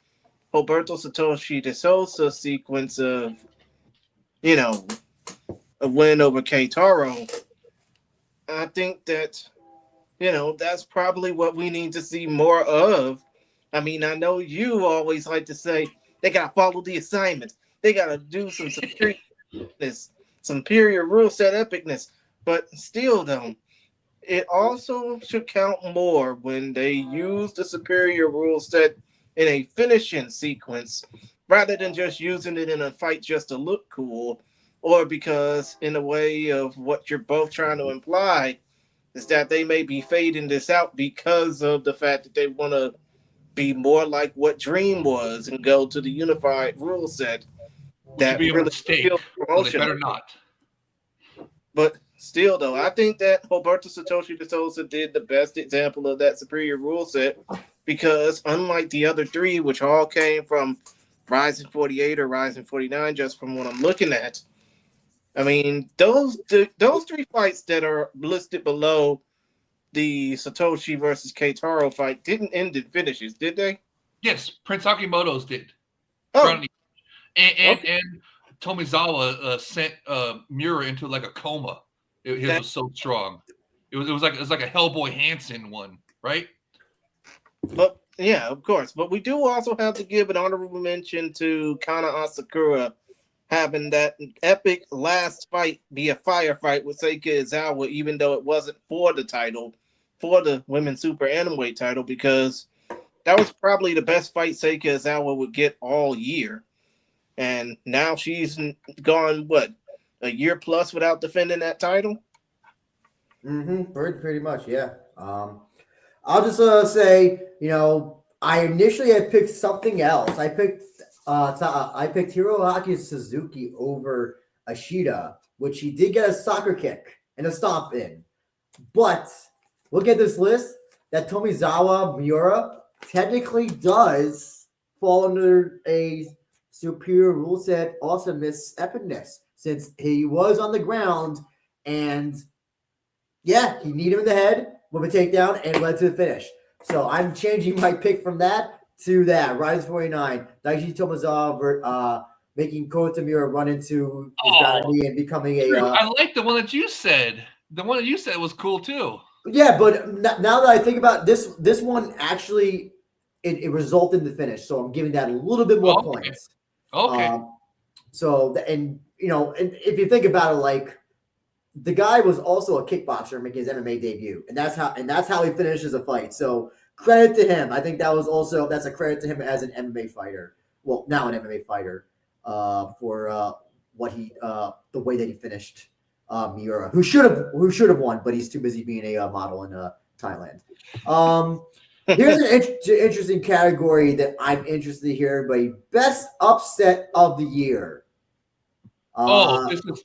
Roberto Satoshi de Souza sequence of, a win over Keitaro, I think that, that's probably what we need to see more of. I mean, I know you always like to say they gotta follow the assignment. They gotta do some superior rule set epicness. But still, though, it also should count more when they use the superior rule set in a finishing sequence rather than just using it in a fight just to look cool, or because in a way of what you're both trying to imply is that they may be fading this out because of the fact that they want to be more like what Dream was and go to the unified rule set. That would be a mistake. Well, they better not. But still, though, I think that Roberto Satoshi de Souza did the best example of that superior rule set because unlike the other three, which all came from RIZIN 48 or RIZIN 49, just from what I'm looking at, I mean, those three fights that are listed below the Satoshi versus Keitaro fight didn't end in finishes, did they? Yes, Prince Akimoto's did. Oh. And Tomizawa sent Miura into like a coma. His was so strong. It was like a Hellboy Hansen one, right? But yeah, of course. But we do also have to give an honorable mention to Kana Asakura having that epic last fight be a firefight with Seika Izawa, even though it wasn't for the title, for the women's super atomweight title, because that was probably the best fight Seika Izawa would get all year. And now she's gone, a year plus without defending that title? Mm-hmm. Pretty much, yeah. I'll just say, I initially had picked something else. I picked Hiroaki Suzuki over Ashida, which he did get a soccer kick and a stomp in. But look at this list. That Tomizawa Miura technically does fall under a superior rule set awesomeness epicness, since he was on the ground and he kneed him in the head with a takedown and led to the finish. So I'm changing my pick from that to that. RIZIN 49, Daichi Tomizawa making Kota Miura run into his ground knee and becoming a. I like the one that you said. The one that you said was cool too. Yeah, but now that I think about this one actually it resulted in the finish. So I'm giving that a little bit more points. Okay. And if you think about it, like the guy was also a kickboxer making his MMA debut, and that's how he finishes a fight. So credit to him. I think that's a credit to him as an MMA fighter. Well, now an MMA fighter, for the way that he finished Miura, who should have won, but he's too busy being a model in Thailand. Here's an interesting category that I'm interested to hear everybody. Best upset of the year. This is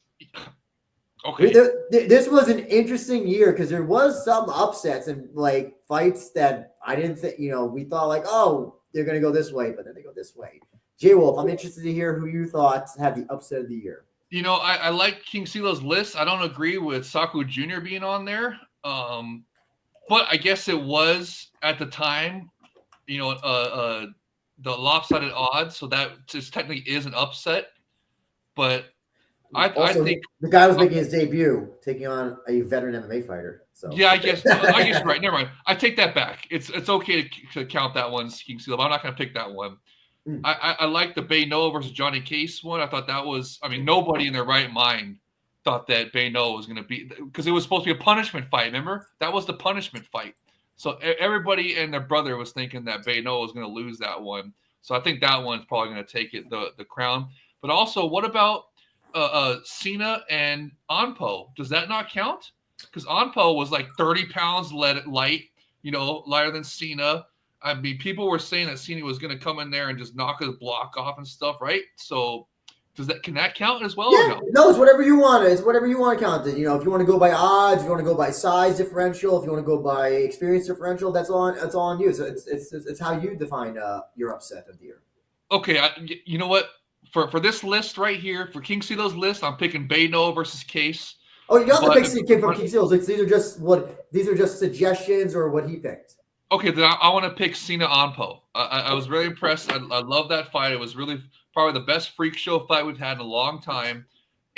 okay. This was an interesting year because there was some upsets and like fights that I didn't think, we thought like, oh, they're going to go this way, but then they go this way. J-Wolf, I'm interested to hear who you thought had the upset of the year. I like King Silo's list. I don't agree with Saku Jr. being on there. But I guess it was at the time, the lopsided odds. So that just technically is an upset. But I think the guy was making his debut, taking on a veteran MMA fighter. So yeah, I guess right. Never mind. I take that back. It's okay to count that one, King Silo, but I'm not going to pick that one. I like the Bay Noah versus Johnny Case one. I thought that was, nobody in their right mind thought that Beno was going to be, because it was supposed to be a punishment fight. Remember, that was the punishment fight. So everybody and their brother was thinking that Beno was going to lose that one. So I think that one's probably going to take it the crown. But also, what about Cena and Anpo? Does that not count? Because Anpo was like 30 pounds light, lighter than Cena. I mean, people were saying that Cena was going to come in there and just knock his block off and stuff, right? So can that count as well? Yeah, or no, it's whatever you want. It's whatever you want to count it. If you want to go by odds, if you want to go by size differential, if you want to go by experience differential, that's all on you. So it's how you define your upset of the year. Okay, you know what? For this list right here, for King Silo's list, I'm picking Beno versus Case. Oh, you got the pick kid from King Seals. These are just suggestions or what he picked. Okay, then I want to pick Cena Anpo. I was really impressed. I love that fight. It was really probably the best freak show fight we've had in a long time,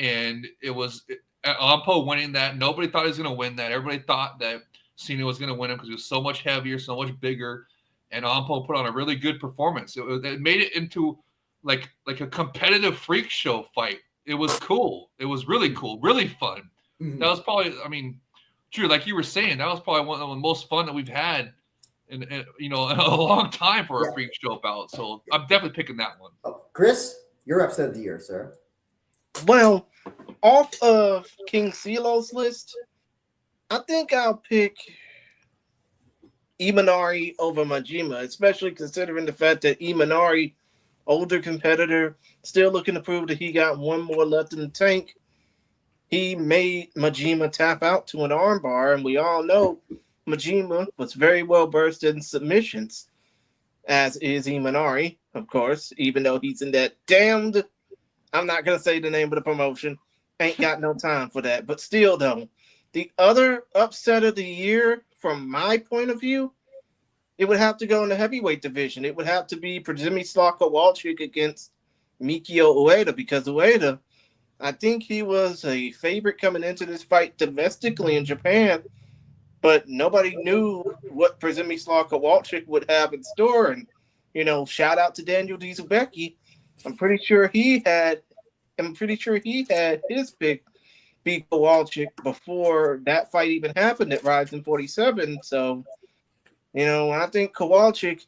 and it was Anpo winning that. Nobody thought he was going to win that. Everybody thought that Cena was going to win him because he was so much heavier, so much bigger, and Anpo put on a really good performance. It made it into like a competitive freak show fight. It was cool. It was really cool, really fun. Mm-hmm. That was probably, Drew, like you were saying, that was probably one of the most fun that we've had in a long time for a freak show bout. So I'm definitely picking that one. Oh, Chris, you're upset of the year, sir. Well, off of King Silo's list, I think I'll pick Imanari over Majima, especially considering the fact that Imanari, older competitor, still looking to prove that he got one more left in the tank. He made Majima tap out to an armbar, and we all know Majima was very well versed in submissions, as is Imanari, of course, even though he's in that damned, I'm not going to say the name of the promotion, ain't got no time for that. But still, though, the other upset of the year, from my point of view, it would have to go in the heavyweight division. It would have to be Przemysław Kowalczyk against Mikio Ueda, because Ueda, I think he was a favorite coming into this fight domestically in Japan, but nobody knew what Przemysław Kowalczyk would have in store. And, shout out to Daniel Dzubecki. I'm pretty sure he had his pick be Kowalczyk before that fight even happened at RIZIN 47. So, I think Kowalczyk,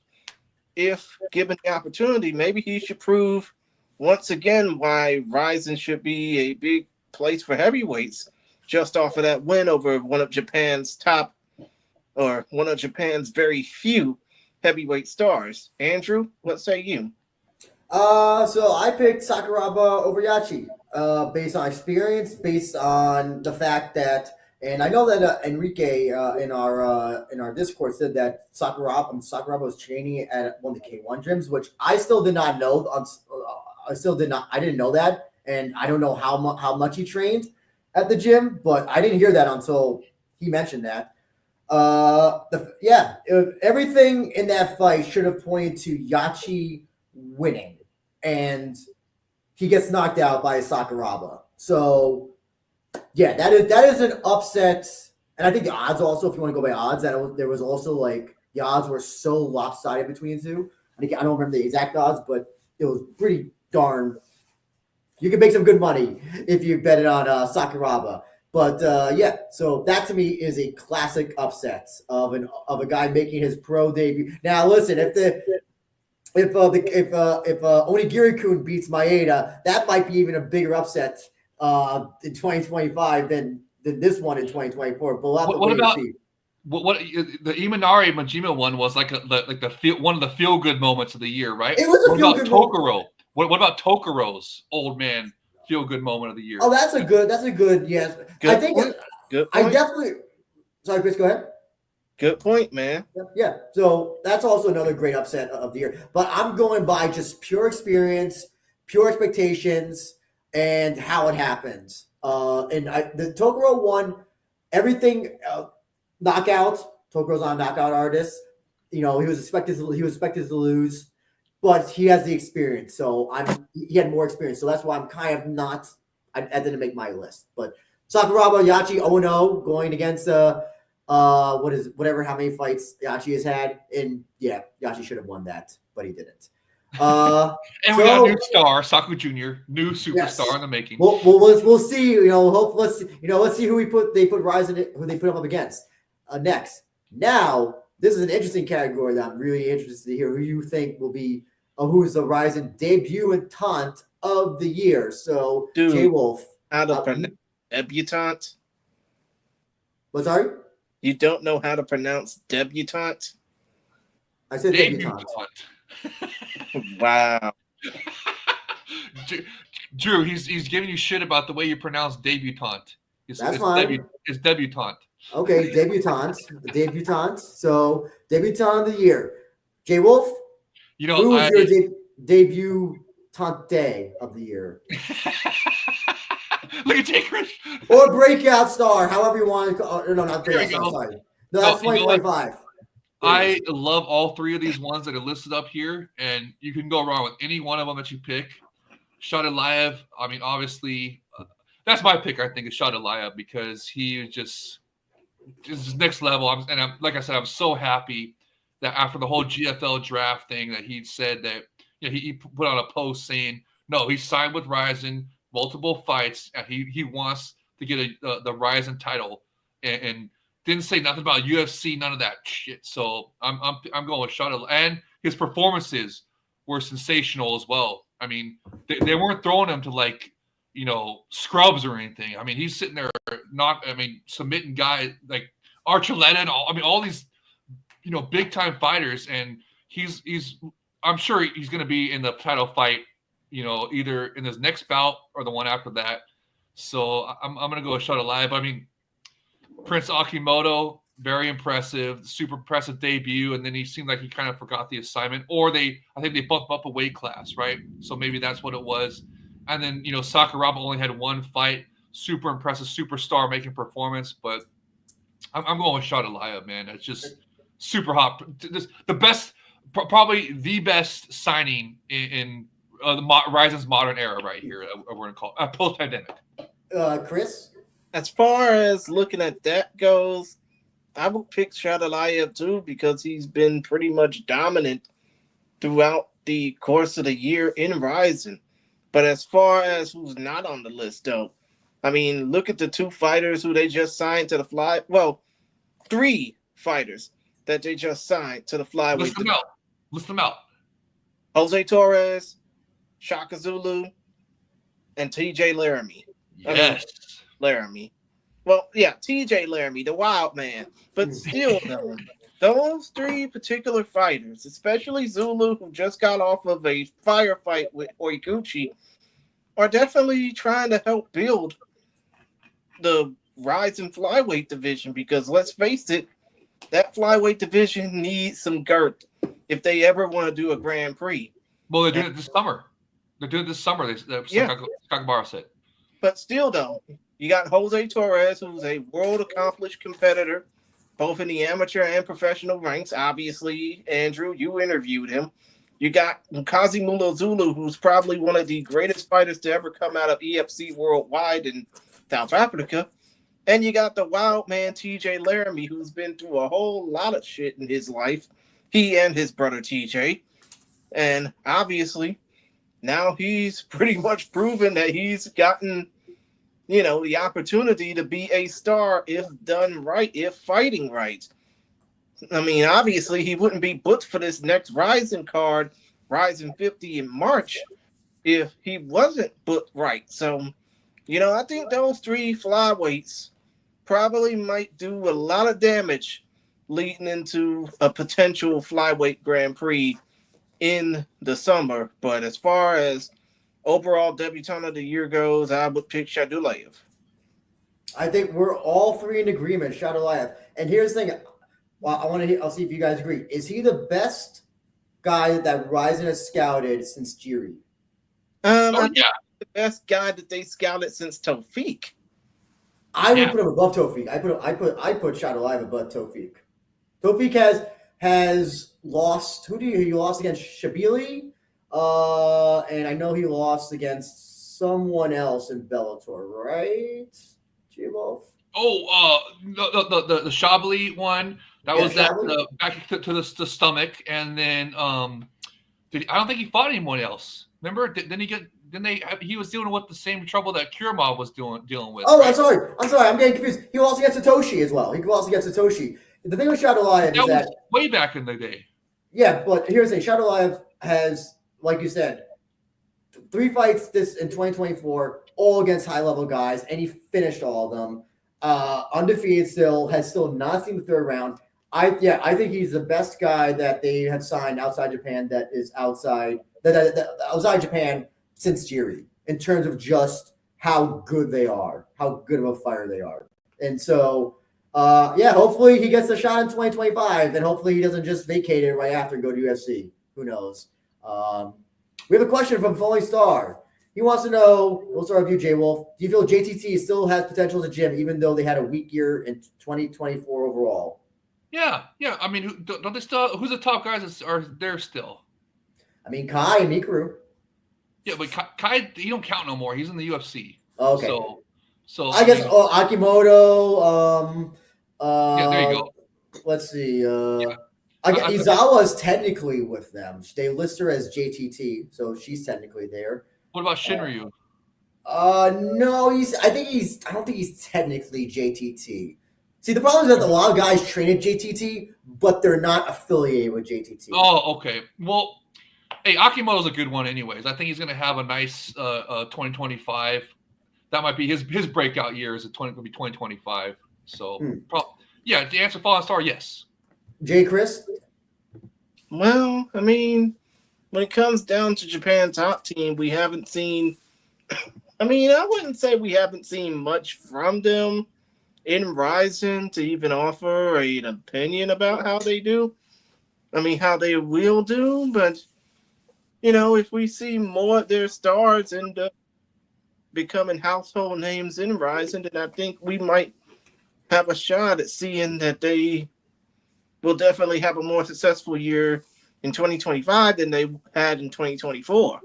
if given the opportunity, maybe he should prove once again why RIZIN should be a big place for heavyweights, just off of that win over one of Japan's very few heavyweight stars. Andrew, what say you? So I picked Sakuraba over Yachi, based on experience, based on the fact that, and I know that Enrique in our Discord said that Sakuraba was training at one of the K1 gyms, which I still did not know. I didn't know that, and I don't know how much he trained at the gym, but I didn't hear that until he mentioned that. Everything in that fight should have pointed to Yachi winning, and he gets knocked out by Sakuraba. So, yeah, that is an upset, and I think the odds also, if you want to go by odds, there was also like the odds were so lopsided between the two. I don't remember the exact odds, but it was pretty darn. You can make some good money if you bet it on Sakuraba. But so that to me is a classic upset of a guy making his pro debut. Now listen, if Onigiri-kun beats Maeda, that might be even a bigger upset in 2025 than this one in 2024. But we'll have to wait and see. What the Imanari Majima one was one of the feel good moments of the year, right? It was a feel good moment. Tokoro? What about Tokuro's old man feel good moment of the year? Oh, that's a good yes. Good I think point. Good I point. definitely. Sorry, Chris. Go ahead. Good point, man. Yeah. So that's also another great upset of the year. But I'm going by just pure experience, pure expectations, and how it happens. The Tokoro won everything. Knockout. Tokoro's not a knockout artist. He was expected to lose, but he has the experience. So he had more experience. So that's why I'm kind of not. I didn't make my list. But Sakuraba, Yachi 0-0 going against how many fights Yachi has had, and yeah, Yachi should have won that, but he didn't. And we got a new star, Saku Jr., new superstar in the making. We'll see. Let's see who they put RIZIN, who they put him up against next. Now, this is an interesting category that I'm really interested to hear who you think will be who's the RIZIN debutant of the year. So, J Wolf, how to pronounce debutante? What's sorry? You don't know how to pronounce debutante? I said debutante. Wow. Drew, he's giving you shit about the way you pronounce debutante. That's fine. It's debutante. Okay, debutante. So, debutant of the year. J Wolf, who's your debutante of the year? Look at Jay Chris. Or breakout star, however you want to call it. No, not breakout star. Sorry. No, that's 2025. I love all three of these ones that are listed up here, and you can go wrong with any one of them that you pick. Shadulayev, I mean, obviously, that's my pick. I think is Shadulayev because he is just next level. Like I said, I'm so happy that after the whole GFL draft thing, that he said that he put out a post saying no, he signed with RIZIN, multiple fights, and he wants to get the RIZIN title, and didn't say nothing about UFC, none of that shit. So I'm going with Shadulayev, and his performances were sensational as well. I mean, they weren't throwing him to scrubs or anything. I mean, he's sitting there submitting guys like Archuleta and all these, big time fighters. And I'm sure he's going to be in the title fight, either in his next bout or the one after that. So I'm going to go with Shadulayev. I mean, Prince Akimoto, very impressive, super impressive debut, and then he seemed like he kind of forgot the assignment, or I think they bumped up a weight class, right? So maybe that's what it was. And then Sakuraba only had one fight, super impressive, superstar making performance, but I'm going with Shadulayev, man. It's just super hot. The best, probably the best signing in RIZIN's modern era right here. We're going to call post-pandemic. Chris? As far as looking at that goes, I would pick Shadulayev too because he's been pretty much dominant throughout the course of the year in RIZIN. But as far as who's not on the list, though, I mean, look at the two fighters who they just signed to the three fighters that they just signed to the flyweight. List them out. Jose Torres, Shaka Zulu, and TJ Laramie. Yes. Laramie. Well, yeah, TJ Laramie, the wild man. But still, though, those three particular fighters, especially Zulu, who just got off of a firefight with Oiguchi, are definitely trying to help build the RIZIN flyweight division because, let's face it, that flyweight division needs some girth if they ever want to do a Grand Prix. Well, they're doing it this summer. Sakakibara said. But still, though, you got Jose Torres, who's a world-accomplished competitor, both in the amateur and professional ranks. Obviously, Andrew, you interviewed him. You got Kazimulo Zulu, who's probably one of the greatest fighters to ever come out of EFC worldwide in South Africa. And you got the wild man, TJ Laramie, who's been through a whole lot of shit in his life. He and his brother TJ. And obviously, now he's pretty much proven that he's gotten, the opportunity to be a star if done right, if fighting right. I mean, obviously, he wouldn't be booked for this next RIZIN card, RIZIN 50 in March, if he wasn't booked right. So, I think those three flyweights probably might do a lot of damage leading into a potential flyweight Grand Prix in the summer. But as far as overall debutant of the year goes, I would pick Shadulayev. I think we're all three in agreement, Shadulayev. And here's the thing. I'll see if you guys agree. Is he the best guy that RIZIN has scouted since Jiri? I think the best guy that they scouted since Tawfiq. I would put him above Tawfiq. I put Shadulayev above Tawfiq. Tawfiq has lost. He lost against Shabili? And I know he lost against someone else in Bellator, right? G-Wolf? The Shabili one. That was that back to the stomach, and then I don't think he fought anyone else. Remember? He was dealing with the same trouble that Kuramov was dealing with. Oh, right? I'm sorry. I'm getting confused. He will also get Satoshi as well. He will also get Satoshi. The thing with Shadowlive is was that way back in the day. yeah, but here's the thing. Shadowlive has, like you said, 3 fights this in 2024, all against high level guys, and he finished all of them. Undefeated still, has still not seen the third round. I think he's the best guy that they have signed outside Japan that is outside Japan since Jiri in terms of just how good they are, how good of a fighter they are. And so hopefully he gets a shot in 2025, and hopefully he doesn't just vacate it right after and go to UFC. Who knows? We have a question from Falling Star. He wants to know, we'll start with you, Jay Wolf. Do you feel JTT still has potential as a gym, even though they had a weak year in 2024 overall? Yeah. I mean, don't they still? Who's the top guys that are there still? I mean, Kai and Mikuru. Yeah, but Kai, he don't count no more. He's in the UFC. Okay. So I guess Akimoto. Yeah, there you go. Let's see. Izawa is technically with them. They list her as JTT, so she's technically there. What about Shinryu? No, I don't think he's technically JTT. See, the problem is that a lot of guys train at JTT, but they're not affiliated with JTT. Oh, okay. Well, hey, Akimoto's a good one anyways. I think he's going to have a nice 2025. That might be his breakout year is 2025. So, yeah, the answer Fallen Star, yes. Jay Chris? Well, I mean, when it comes down to Japan top team, we haven't seen – I mean, I wouldn't say we haven't seen much from them in RIZIN to even offer an opinion about how they do. I mean, how they will do. But, if we see more of their stars end up becoming household names in RIZIN, then I think we might have a shot at seeing that they will definitely have a more successful year in 2025 than they had in 2024.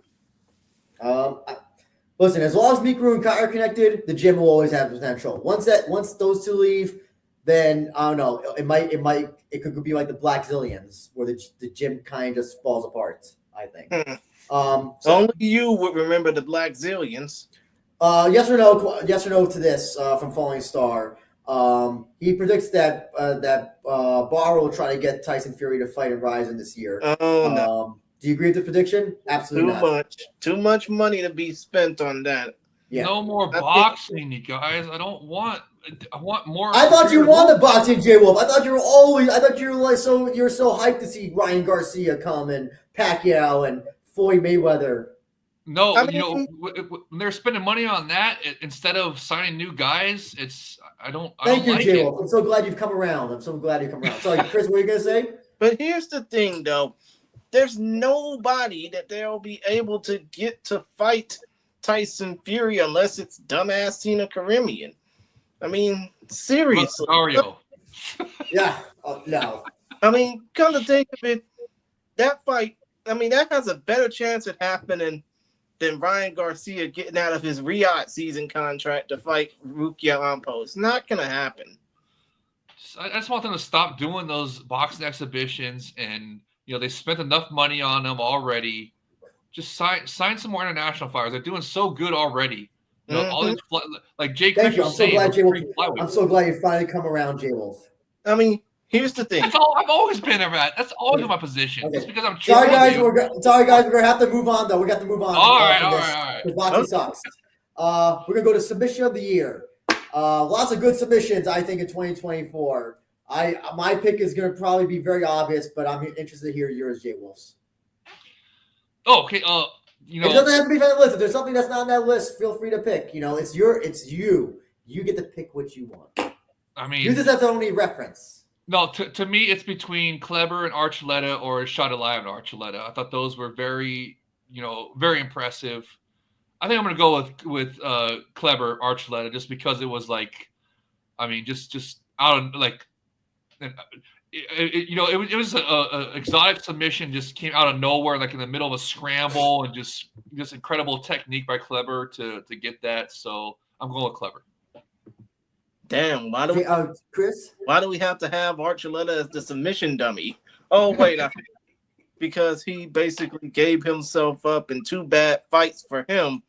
Listen, as long as Mikuru and Kai are connected, the gym will always have potential. Once those two leave, then I don't know. It could be like the Black Zillions, where the gym kind of just falls apart. I think. Only you would remember the Black Zillions. Yes or no? Yes or no to this from Falling Star. He predicts that Barr will try to get Tyson Fury to fight in RIZIN this year. Oh no. Do you agree with the prediction? Absolutely not. Too much money to be spent on that. Yeah. No more boxing, you guys. I want more. I thought you won the boxing, J Wolf. I thought you were so hyped to see Ryan Garcia come and Pacquiao and Floyd Mayweather. No, when they're spending money on that instead of signing new guys, Thank you, J Wolf. I'm so glad you've come around. Sorry, Chris, what were you gonna say? But here's the thing, though. There's nobody that they'll be able to get to fight Tyson Fury unless it's dumbass Tina Karimian. I mean, seriously. Mario. Yeah. No. I mean, come to think of it, that fight, I mean, that has a better chance of happening than Ryan Garcia getting out of his Riyadh season contract to fight Rukia Ampo. It's not going to happen. I just want them to stop doing those boxing exhibitions, and they spent enough money on them already. Just sign some more international fighters. They're doing so good already. All these like Jake. Thank you. I'm so glad you finally come around, J Wolf. I mean, here's the thing. That's all I've always been around. That's always been my position. Okay. Just because I'm sorry, guys. We're gonna have to move on, though. We got to move on. All right. Boxing sucks. We're gonna go to submission of the year. Lots of good submissions, I think, in 2024. My pick is gonna probably be very obvious, but I'm interested to hear yours, Jay Wolf's. Oh, okay. It doesn't have to be on the list. If there's something that's not on that list, feel free to pick. It's you. You get to pick what you want. I mean, use this as the only reference. No, to me, it's between Kleber and Archuleta or Shadowlive and Archuleta. I thought those were very, very impressive. I think I'm going to go with Kleber Archuleta just because it was like, I mean, just out of like, it was a exotic submission, just came out of nowhere, like in the middle of a scramble, and just incredible technique by Kleber to get that. So I'm going with Kleber. Damn, Chris? Why do we have to have Archuleta as the submission dummy? Oh, wait. because he basically gave himself up in 2 bad fights for him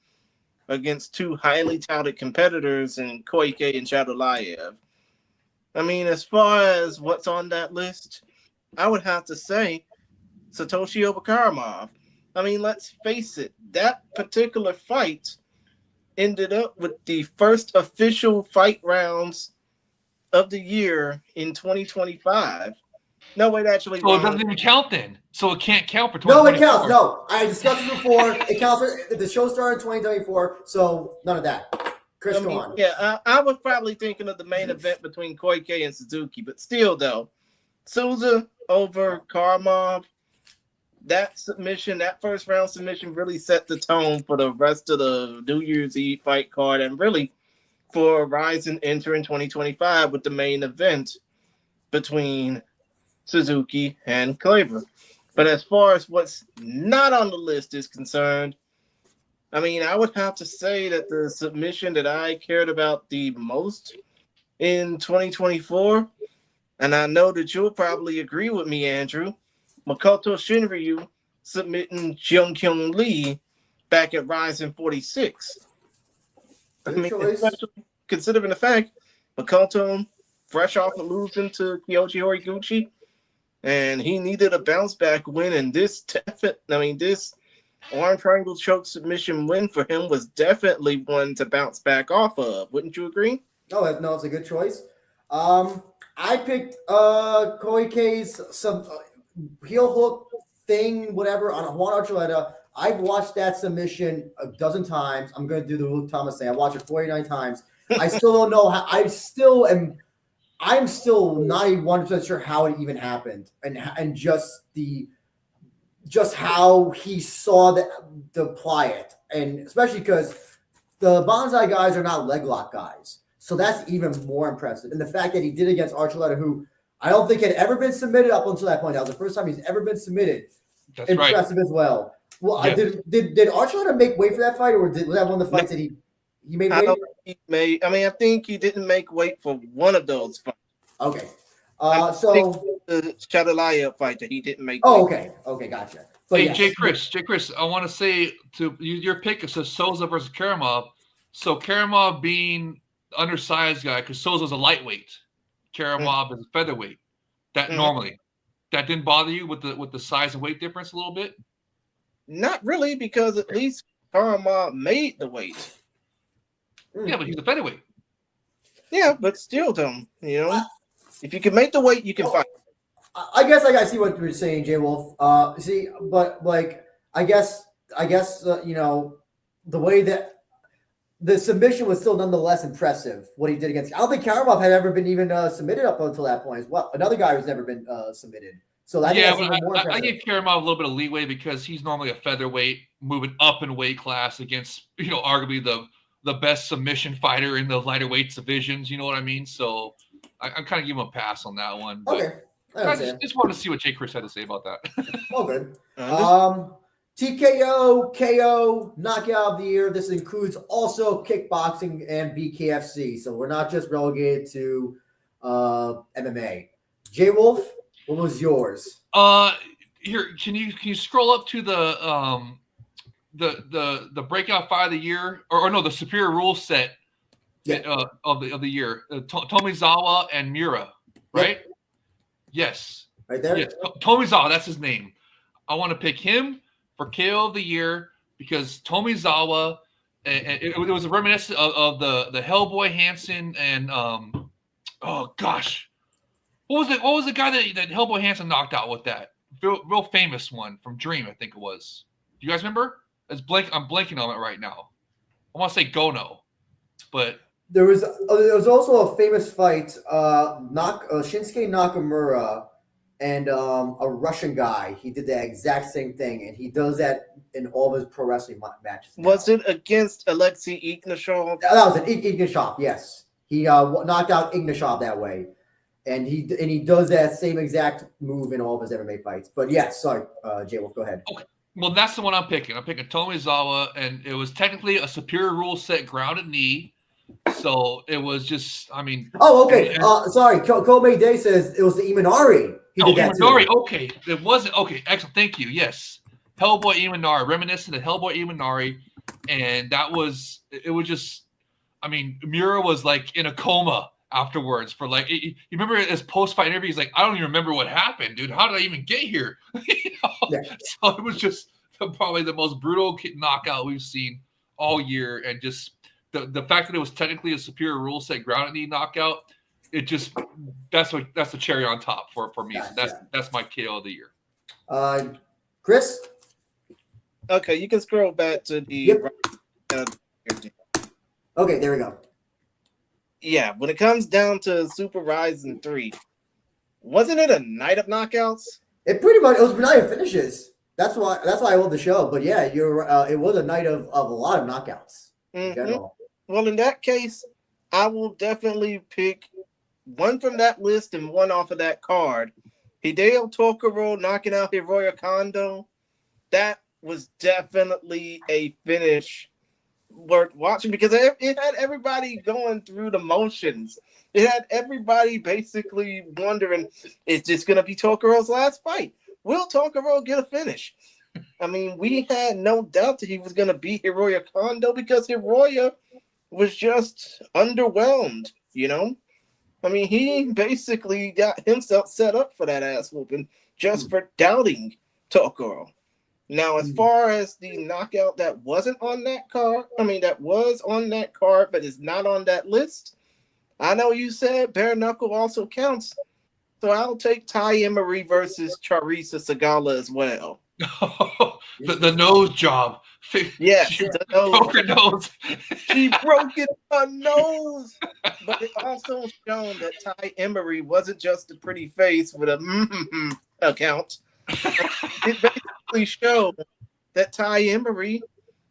against 2 highly touted competitors in Koike and Chadolayev. I mean, as far as what's on that list, I would have to say Satoshi Obakarmov. I mean, let's face it, that particular fight ended up with the first official fight rounds of the year in 2025. No, wait, actually, So it doesn't even count then. So it can't count for No, 2024. it counts. No, I discussed it before. It counts for the show started in 2024, so none of that. Chris, go on. Yeah, I was probably thinking of the main event between Koike and Suzuki, but still, though, Souza over Karmov, that submission, that first round submission really set the tone for the rest of the New Year's Eve fight card and really for RIZIN entering 2025 with the main event between Suzuki and Claver. But as far as what's not on the list is concerned, I mean, I would have to say that the submission that I cared about the most in 2024, and I know that you'll probably agree with me, Andrew, Makoto Shinryu submitting Jung-Kyung Lee back at RIZIN 46. I mean, especially considering the fact Makoto fresh off of losing to Kyoji Horiguchi, and he needed a bounce back win, and this arm triangle choke submission win for him was definitely one to bounce back off of. Wouldn't you agree? No, it's a good choice. I picked Koike's some heel hook thing, whatever, on Juan Archuleta. I've watched that submission a dozen times. I'm going to do the Luke Thomas thing. I watched it 49 times. I still don't know how. I'm still not even 100% sure how it even happened, and just how he saw to apply it, and especially because the Bonsai guys are not leg lock guys, so that's even more impressive. And the fact that he did against Archuleta, who I don't think had ever been submitted up until that point. That was the first time he's ever been submitted. That's impressive right. As well. Well, Yes. Did Archuleta make weight for that fight, or was that one of the fights that he made weight? I think he didn't make weight for one of those fights. Okay. So the Chadolayev fight that he didn't make. Oh, okay. Okay, gotcha. But hey, yes. Jay Chris, I want to say to your pick is Souza versus Karamov. So Karamov being the undersized guy, because Souza's a lightweight, Karamov is a featherweight. That normally, that didn't bother you with the size and weight difference a little bit? Not really, because at least Karamov made the weight. Yeah, but he's a featherweight. Yeah, but still, if you can make the weight, you can fight. I guess I see what you're saying, Jay Wolf. But like I guess the way that the submission was still nonetheless impressive. What he did against, I don't think Karamov had ever been even submitted up until that point as well. Another guy who's never been submitted. So I gave Karamov a little bit of leeway because he's normally a featherweight moving up in weight class against arguably the best submission fighter in the lighter weight divisions. You know what I mean? So I'm kind of giving him a pass on that one. But okay. I just wanted to see what Jay Chris had to say about that. All good. TKO, KO, knockout of the year. This includes also kickboxing and BKFC. So we're not just relegated to MMA. Jay Wolf, what was yours? Here, can you scroll up to the breakout fight of the year, or no, the superior rule set of the year? Tomizawa and Miura, right? Yep. Yes. Right there? Yes. Tomizawa, that's his name. I want to pick him for KO of the year because Tomizawa, it was a reminiscent of the Hellboy Hansen and oh gosh. What was the guy that Hellboy Hansen knocked out with that? Real famous one from Dream, I think it was. Do you guys remember? I'm blanking on it right now. I want to say Gono, but there was also a famous fight, Shinsuke Nakamura and a Russian guy. He did the exact same thing, and he does that in all of his pro wrestling matches. Now. Was it against Alexei Ignashov? That was an Ignashov. Yes, he knocked out Ignashov that way, and he does that same exact move in all of his MMA fights. But yes, sorry, Jay Wolf, go ahead. Okay. Well, that's the one I'm picking. I'm picking Tomizawa, and it was technically a superior rule set grounded knee. So it was just, I mean. Oh, okay. Sorry. Kobe Day says it was the Imanari. He did that Imanari. too. Okay, it wasn't. Okay, excellent. Thank you. Yes, Hellboy Imanari, reminiscent of Hellboy Imanari, and that was. It was just. I mean, Miura was like in a coma afterwards for like. You remember his post-fight interview? He's like, I don't even remember what happened, dude. How did I even get here? Yeah. So it was just probably the most brutal knockout we've seen all year, and just the fact that it was technically a superior rule set ground knee knockout. It just that's the cherry on top for me. So that's my KO of the year. Chris. Okay, you can scroll back to the. Yep. Okay, there we go. Yeah, when it comes down to Super RIZIN 3, wasn't it a night of knockouts? It pretty much, it was a night of finishes. That's why I love the show. But yeah, it was a night of a lot of knockouts in general. Well, in that case, I will definitely pick one from that list and one off of that card. Hideo Tokoro knocking out Hiroya Kondo. That was definitely a finish worth watching because it had everybody going through the motions. It had everybody basically wondering, is this going to be Tokoro's last fight? Will Tokoro get a finish? I mean, we had no doubt that he was going to beat Hiroya Kondo because Hiroya was just underwhelmed, you know? I mean, he basically got himself set up for that ass whooping just for doubting Tokoro. Now, as far as the knockout that wasn't on that card, that was on that card, but is not on that list. I know you said bare knuckle also counts, so I'll take Tai Emery versus Charissa Sagala as well. the nose job. Yes, she broke her nose. She broke it her nose. But it also shown that Tai Emery wasn't just a pretty face with a account. It basically showed that Tai Emery,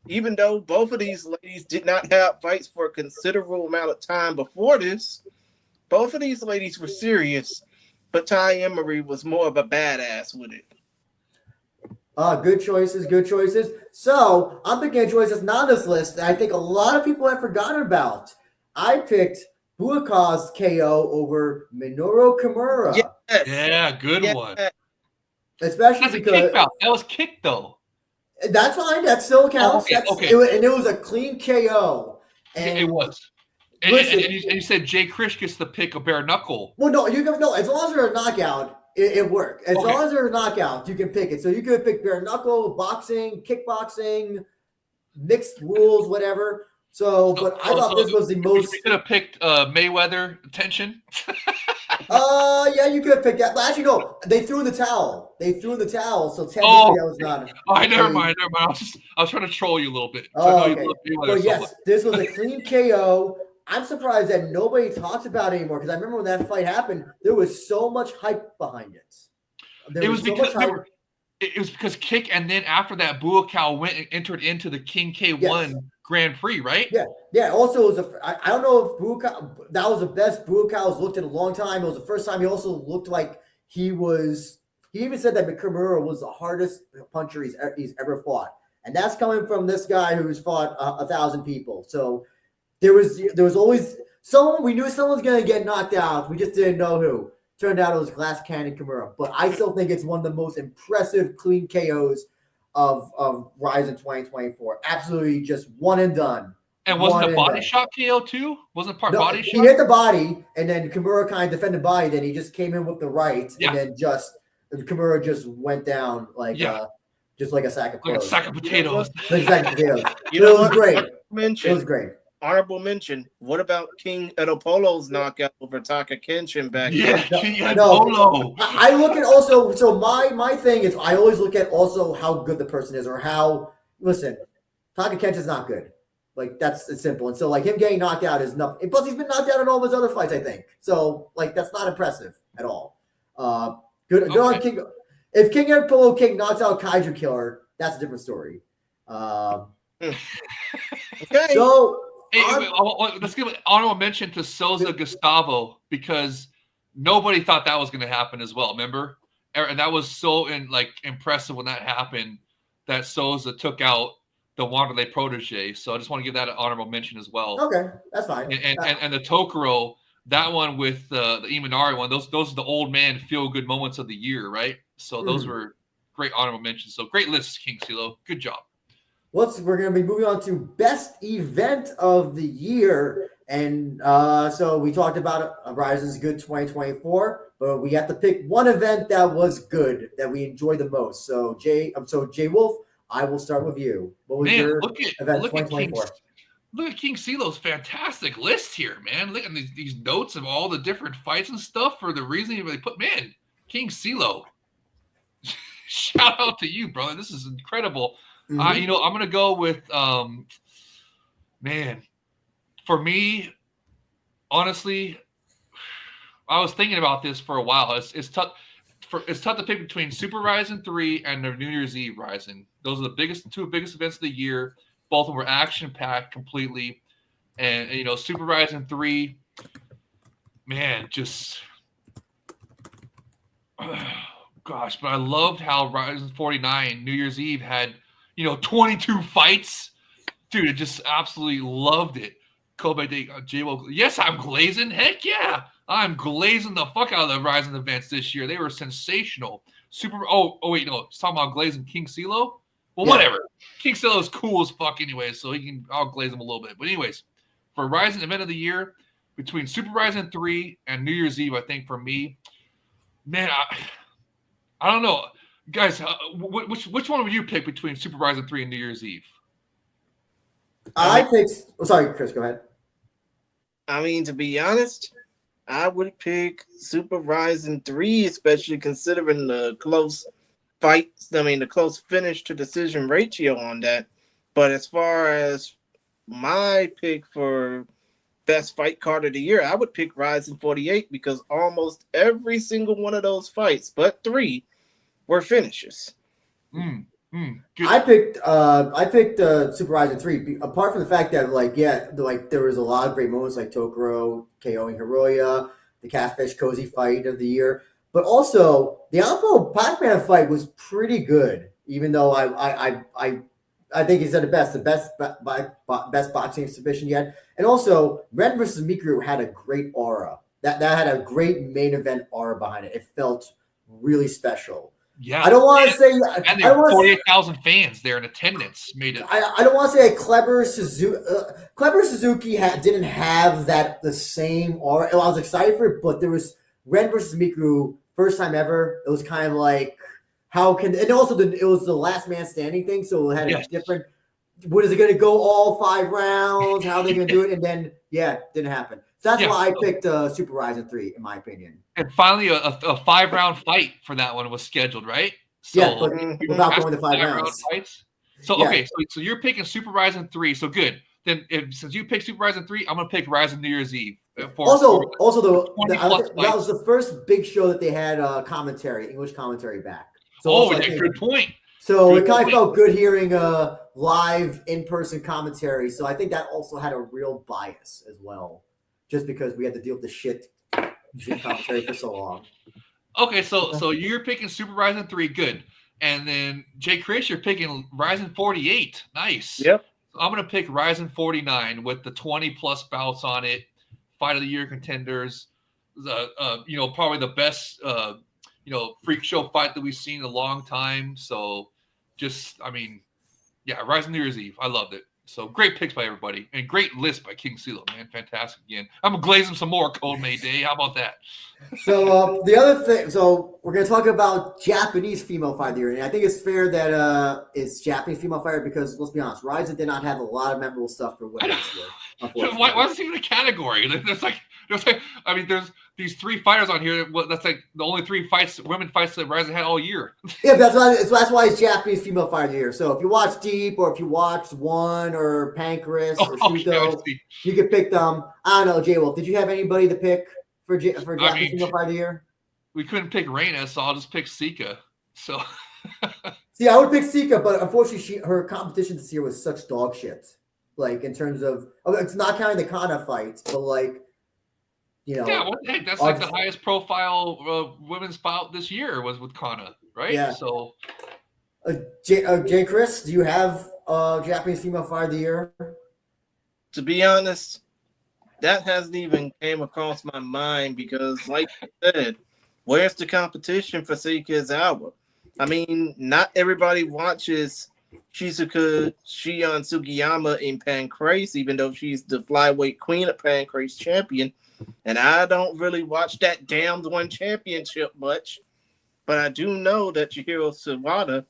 even though both of these ladies did not have fights for a considerable amount of time before this, both of these ladies were serious, but Tai Emery was more of a badass with it. Good choices. So I'm picking a choice that's not on this list that I think a lot of people have forgotten about. I picked Buaka's KO over Minoru Kimura. Yes. Yeah, good one. Especially because that was kick though. That's fine. That still counts. Okay. It was a clean KO. And it was. And you said Jay Krish gets the pick of bare knuckle. Well, no, as long as they're a knockout, it worked. As long as they're a knockout, you can pick it. So you could pick bare knuckle, boxing, kickboxing, mixed rules, whatever. But I thought this was the most. You could have picked Mayweather tension. Yeah, you could have picked that. But actually, no, they threw in the towel. So technically that was not. Never mind. I was trying to troll you a little bit. Okay. But yes, this was a clean KO. I'm surprised that nobody talks about it anymore because I remember when that fight happened, there was so much hype behind it. It was because Kick, and then after that, Buakaw went and entered into the King K1 Grand Prix, right? Yeah. Also, it was I don't know if Buakaw, that was the best Buakaw's looked in a long time. It was the first time he also looked like he was. He even said that Kimura was the hardest puncher he's ever fought, and that's coming from this guy who's fought 1,000 people. So. There was always someone we knew someone's gonna get knocked out. We just didn't know who. Turned out it was Glass Cannon Kimura. But I still think it's one of the most impressive clean KOs of RIZIN 2024. Absolutely just one and done. And wasn't the body shot KO too? Wasn't part body shot? He hit the body, and then Kimura kind of defended body. Then he just came in with the right, and then Kimura just went down just like a sack of clothes. Like a sack of potatoes. It was great. It was great. Honorable mention. What about King Edopolo's knockout over Taka Kenshin back then? King Edopolo. I look at also. So my thing is, I always look at also how good the person is, or how. Listen, Taka Kenshin's not good. Like it's simple, and so like him getting knocked out is nothing. Plus, he's been knocked out in all of his other fights, I think. So like that's not impressive at all. Good on King. If King Edopolo King knocks out Kaiju Killer, that's a different story. Okay. So. Let's give an honorable mention to Souza Gustavo because nobody thought that was going to happen as well. Remember, and that was so impressive when that happened that Souza took out the Wanderlei protege. So I just want to give that an honorable mention as well. Okay, that's fine. And the Tokoro, that one with the Imanari one, those are the old man feel good moments of the year, right? So those were great honorable mentions. So great list, King CeeLo. Good job. We're going to be moving on to best event of the year. And so we talked about RIZIN's good 2024, but we have to pick one event that was good, that we enjoyed the most. So Jay Wolf, I will start with you. What was your event 2024? Look at King CeeLo's fantastic list here, man. Look at these notes of all the different fights and stuff for the reason they put. Man, King CeeLo, shout out to you, brother. This is incredible. I'm gonna go with man. For me, honestly, I was thinking about this for a while. It's tough. It's tough to pick between Super RIZIN 3 and the New Year's Eve RIZIN. Those are the two biggest events of the year. Both of them were action-packed completely. And, Super RIZIN 3, man, just gosh, but I loved how RIZIN 49, New Year's Eve, had, 22 fights. Dude, I just absolutely loved it. Kobe J-Wo. Yes, I'm glazing. Heck yeah. I'm glazing the fuck out of the RIZIN events this year. They were sensational. Oh wait, no. It's talking about glazing King CeeLo? Well, whatever. King CeeLo is cool as fuck anyway, so I'll glaze him a little bit. But anyways, for RIZIN event of the year, between Super RIZIN 3 and New Year's Eve, I think for me, man, I don't know. Guys, which one would you pick between Super RIZIN 3 and New Year's Eve? I picked. Sorry, Chris, go ahead. I mean, to be honest, I would pick Super RIZIN 3, especially considering the close fights. I mean, the close finish to decision ratio on that. But as far as my pick for best fight card of the year, I would pick RIZIN 48 because almost every single one of those fights, but 3, were finishes. I picked Super RIZIN 3, apart from the fact that there was a lot of great moments like Tokoro KOing Hiroya, the Catfish Cozy fight of the year, but also the Ampo Pac-Man fight was pretty good, even though I think he said the best boxing exhibition yet. And also Ren versus Mikuru had a great aura. That had a great main event aura behind it. It felt really special. Yeah, I don't want to say. And there were 48,000 fans there in attendance. Made it. I don't want to say Clever Suzuki didn't have the same aura. I was excited for it, but there was Ren versus Mikuru, first time ever. It was kind of like and also it was the last man standing thing, so it had a different. What is it going to go all 5 rounds? How are they going to do it? And then didn't happen. So that's why I picked Super RIZIN 3, in my opinion. And finally, a 5-round fight for that one was scheduled, right? So, but without going to 5 rounds. Fights. So, okay, so you're picking Super RIZIN 3. So, good. Then since you picked Super RIZIN 3, I'm going to pick RIZIN New Year's Eve. That was the first big show that they had English commentary back. So good point. So it kind of felt good hearing live in-person commentary. So I think that also had a real bias as well, just because we had to deal with the shit commentary for so long. Okay, so you're picking Super RIZIN 3, good. And then Jay Chris, you're picking RIZIN 48. Nice. Yep. So I'm gonna pick RIZIN 49 with the 20+ bouts on it, fight of the year contenders, probably the best freak show fight that we've seen in a long time. So RIZIN New Year's Eve. I loved it. So great picks by everybody and great list by King CeeLo, man. Fantastic again. I'm gonna glaze him some more Cold May Day. How about that? So the other thing, so we're gonna talk about Japanese female fighter of the year, and I think it's fair that it's Japanese female fighter because let's be honest, RIZIN did not have a lot of memorable stuff for women this year. Why is it even a category? There's these 3 fighters on here. That's like the only 3 women fights that RIZIN had all year. Yeah, that's why it's Japanese female fighter of the year. So if you watch Deep or if you watched One or Pancreas or Shuto, you could pick them. I don't know, J Wolf. Did you have anybody to pick for Japanese female fighter of the year? We couldn't pick Reina, so I'll just pick Sika. So see, I would pick Sika, but unfortunately, her competition this year was such dog shit. Like in terms of, it's not counting the Kana fights, but that's like the highest profile women's bout this year was with Kana, right? Yeah. So, Jay Chris, do you have Japanese female fighter of the year? To be honest, that hasn't even came across my mind because, like you said, where's the competition for Seika Izawa? I mean, not everybody watches Shizuka Shion Sugiyama in Pancrase, even though she's the flyweight queen of Pancrase champion. And I don't really watch that damned one championship much, but I do know that Chihiro Sawada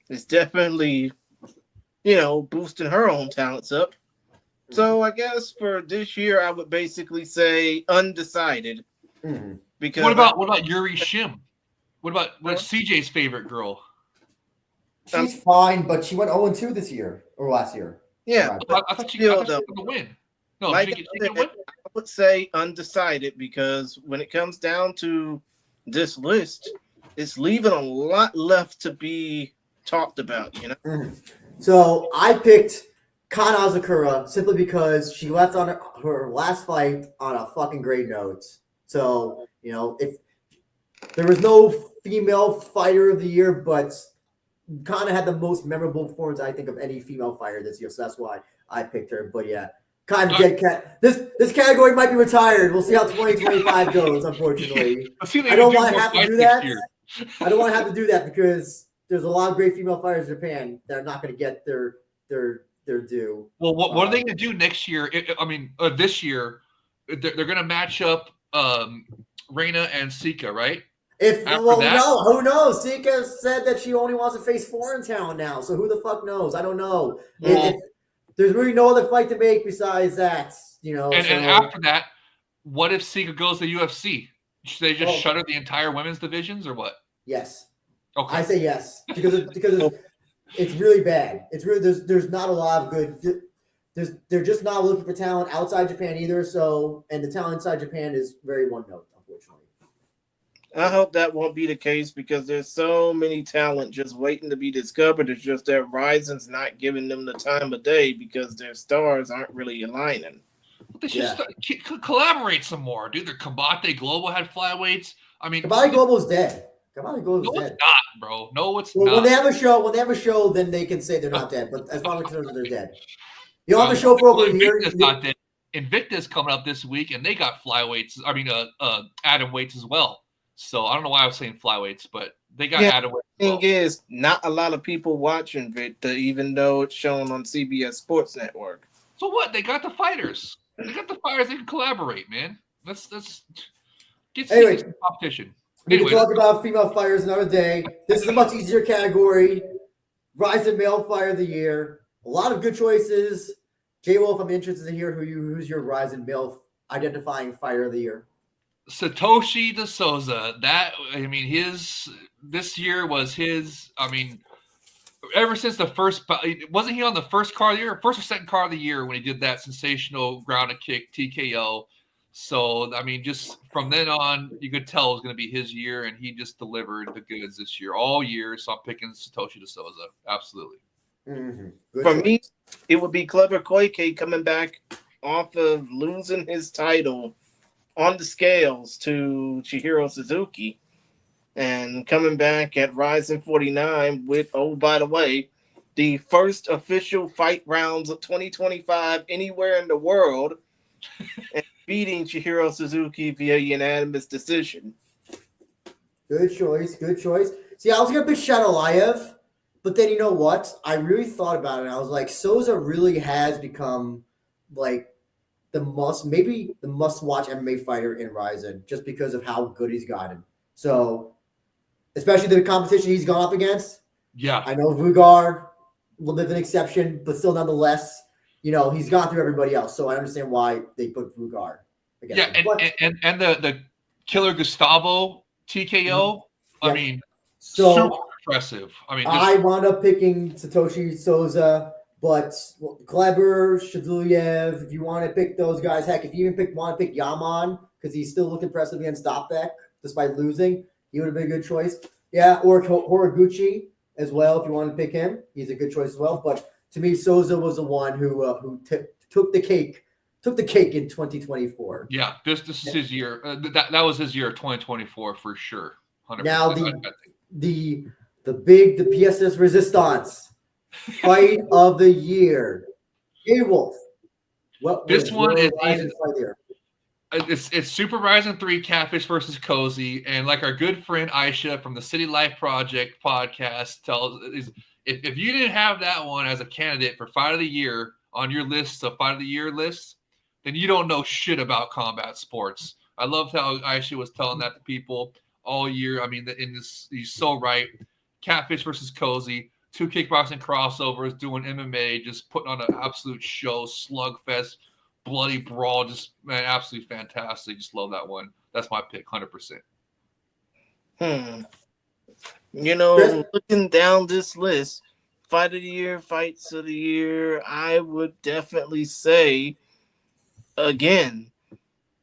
is definitely, boosting her own talents up. So I guess for this year, I would basically say undecided. Mm-hmm. Because what about Yuri Shim? What's CJ's favorite girl? She's fine, but she went 0-2 this year or last year. Yeah, Right. but I thought she still, got the win. No, like she I can win. would say undecided because when it comes down to this list, it's leaving a lot left to be talked about. Mm-hmm. So I picked Kana Azakura simply because she left on her last fight on a fucking great note. So, if there was no female fighter of the year, but Kana had the most memorable performance, I think, of any female fighter this year. So that's why I picked her. But yeah, kind of dead cat. This category might be retired. We'll see how 2025 goes, unfortunately. I don't want to have to do that. I don't want to have to do that because there's a lot of great female fighters in Japan that are not going to get their due. Well, what are they going to do next year? This year, they're going to match up Reina and Sika, right? No, who knows? Sika said that she only wants to face foreign talent now, so who the fuck knows? I don't know. There's really no other fight to make besides that, And after that, what if Sika goes to UFC? Should they just shutter the entire women's divisions or what? Yes. Okay. I say yes because it's really bad. It's really there's not a lot of good. They're just not looking for talent outside Japan either. So, and the talent inside Japan is very one note, unfortunately. I hope that won't be the case because there's so many talent just waiting to be discovered. It's just that RIZIN's not giving them the time of day because their stars aren't really aligning. They should collaborate some more, dude. The Combate Global had flyweights. Combate Global is dead. Combate Global is dead. It's not, bro. No, it's not. When they have a show, then they can say they're not dead. But as far as concerned, they're dead. You don't have a show for over a year. Not dead. Invicta's coming up this week, and they got flyweights. Atom weights as well. So I don't know why I was saying flyweights, but they got atom weights. The thing is, not a lot of people watch Invicta, even though it's shown on CBS Sports Network. So what? They got the fighters. They can collaborate, man. Let's get some competition. We can talk about female fighters another day. This is a much easier category. RIZIN Male Fighter of the Year. A lot of good choices. J-Wolf, I'm interested to hear who's your RIZIN Male identifying Fighter of the Year. Satoshi De Souza. This year was his. Ever since the first, wasn't he on the first card of the year, first or second card of the year when he did that sensational ground and kick TKO? So, just from then on, you could tell it was going to be his year, and he just delivered the goods this year, all year. So I'm picking Satoshi De Souza. Absolutely. Mm-hmm. For me, it would be Clever Koike coming back off of losing his title on the scales to Chihiro Suzuki and coming back at RIZIN 49 with, by the way, the first official fight rounds of 2025 anywhere in the world and beating Chihiro Suzuki via unanimous decision. Good choice. See, I was going to pick Shadolayev, but then you know what? I really thought about it, and I was like, Souza really has become like the must-watch MMA fighter in RIZIN just because of how good he's gotten. So, especially the competition he's gone up against. Yeah. I know Vugar, a little bit of an exception, but still nonetheless, he's gone through everybody else. So I understand why they put Vugar against him. And the Killer Gustavo TKO, super impressive. I wound up picking Satoshi Souza, but Kleber, Shaduyev, if you want to pick those guys, heck, if you even want to pick Yaman, because he still looked impressive against Stopbeck, despite losing, he would have been a good choice. Yeah, or Horiguchi as well, if you want to pick him. He's a good choice as well. But to me, Souza was the one who took the cake in 2024. Yeah, this is his year. That was his year, 2024 for sure. 100%. Now the PSS Resistance Fight of the year. Hey Wolf, what was This one your is Rising easy. fight there? It's Super Rising 3 Catfish versus Cozy, and like our good friend Aisha from the City Life Project podcast tells, if you didn't have that one as a candidate for Fight of the Year on your list of Fight of the Year lists, then you don't know shit about combat sports. I loved how Aisha was telling that to people all year. I mean, he's so right. Catfish versus Cozy, 2 kickboxing crossovers, doing MMA, just putting on an absolute show, slugfest, bloody brawl, just man, absolutely fantastic. Just love that one. That's my pick, 100%. You know, looking down this list, Fight of the Year, Fights of the Year, I would definitely say, again,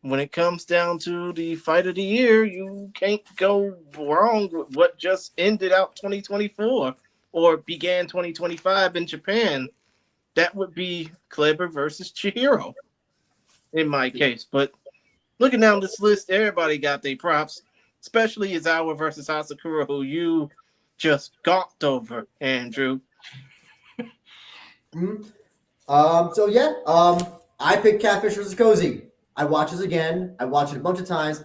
when it comes down to the Fight of the Year, you can't go wrong with what just ended out 2024 or began 2025 in Japan. That would be Kleber versus Chihiro in my case. But looking down this list, everybody got their props, especially Izawa versus Asakura, who you just gawked over, Andrew. So yeah, I picked Catfish versus Cozy. I watch this again. I watched it a bunch of times.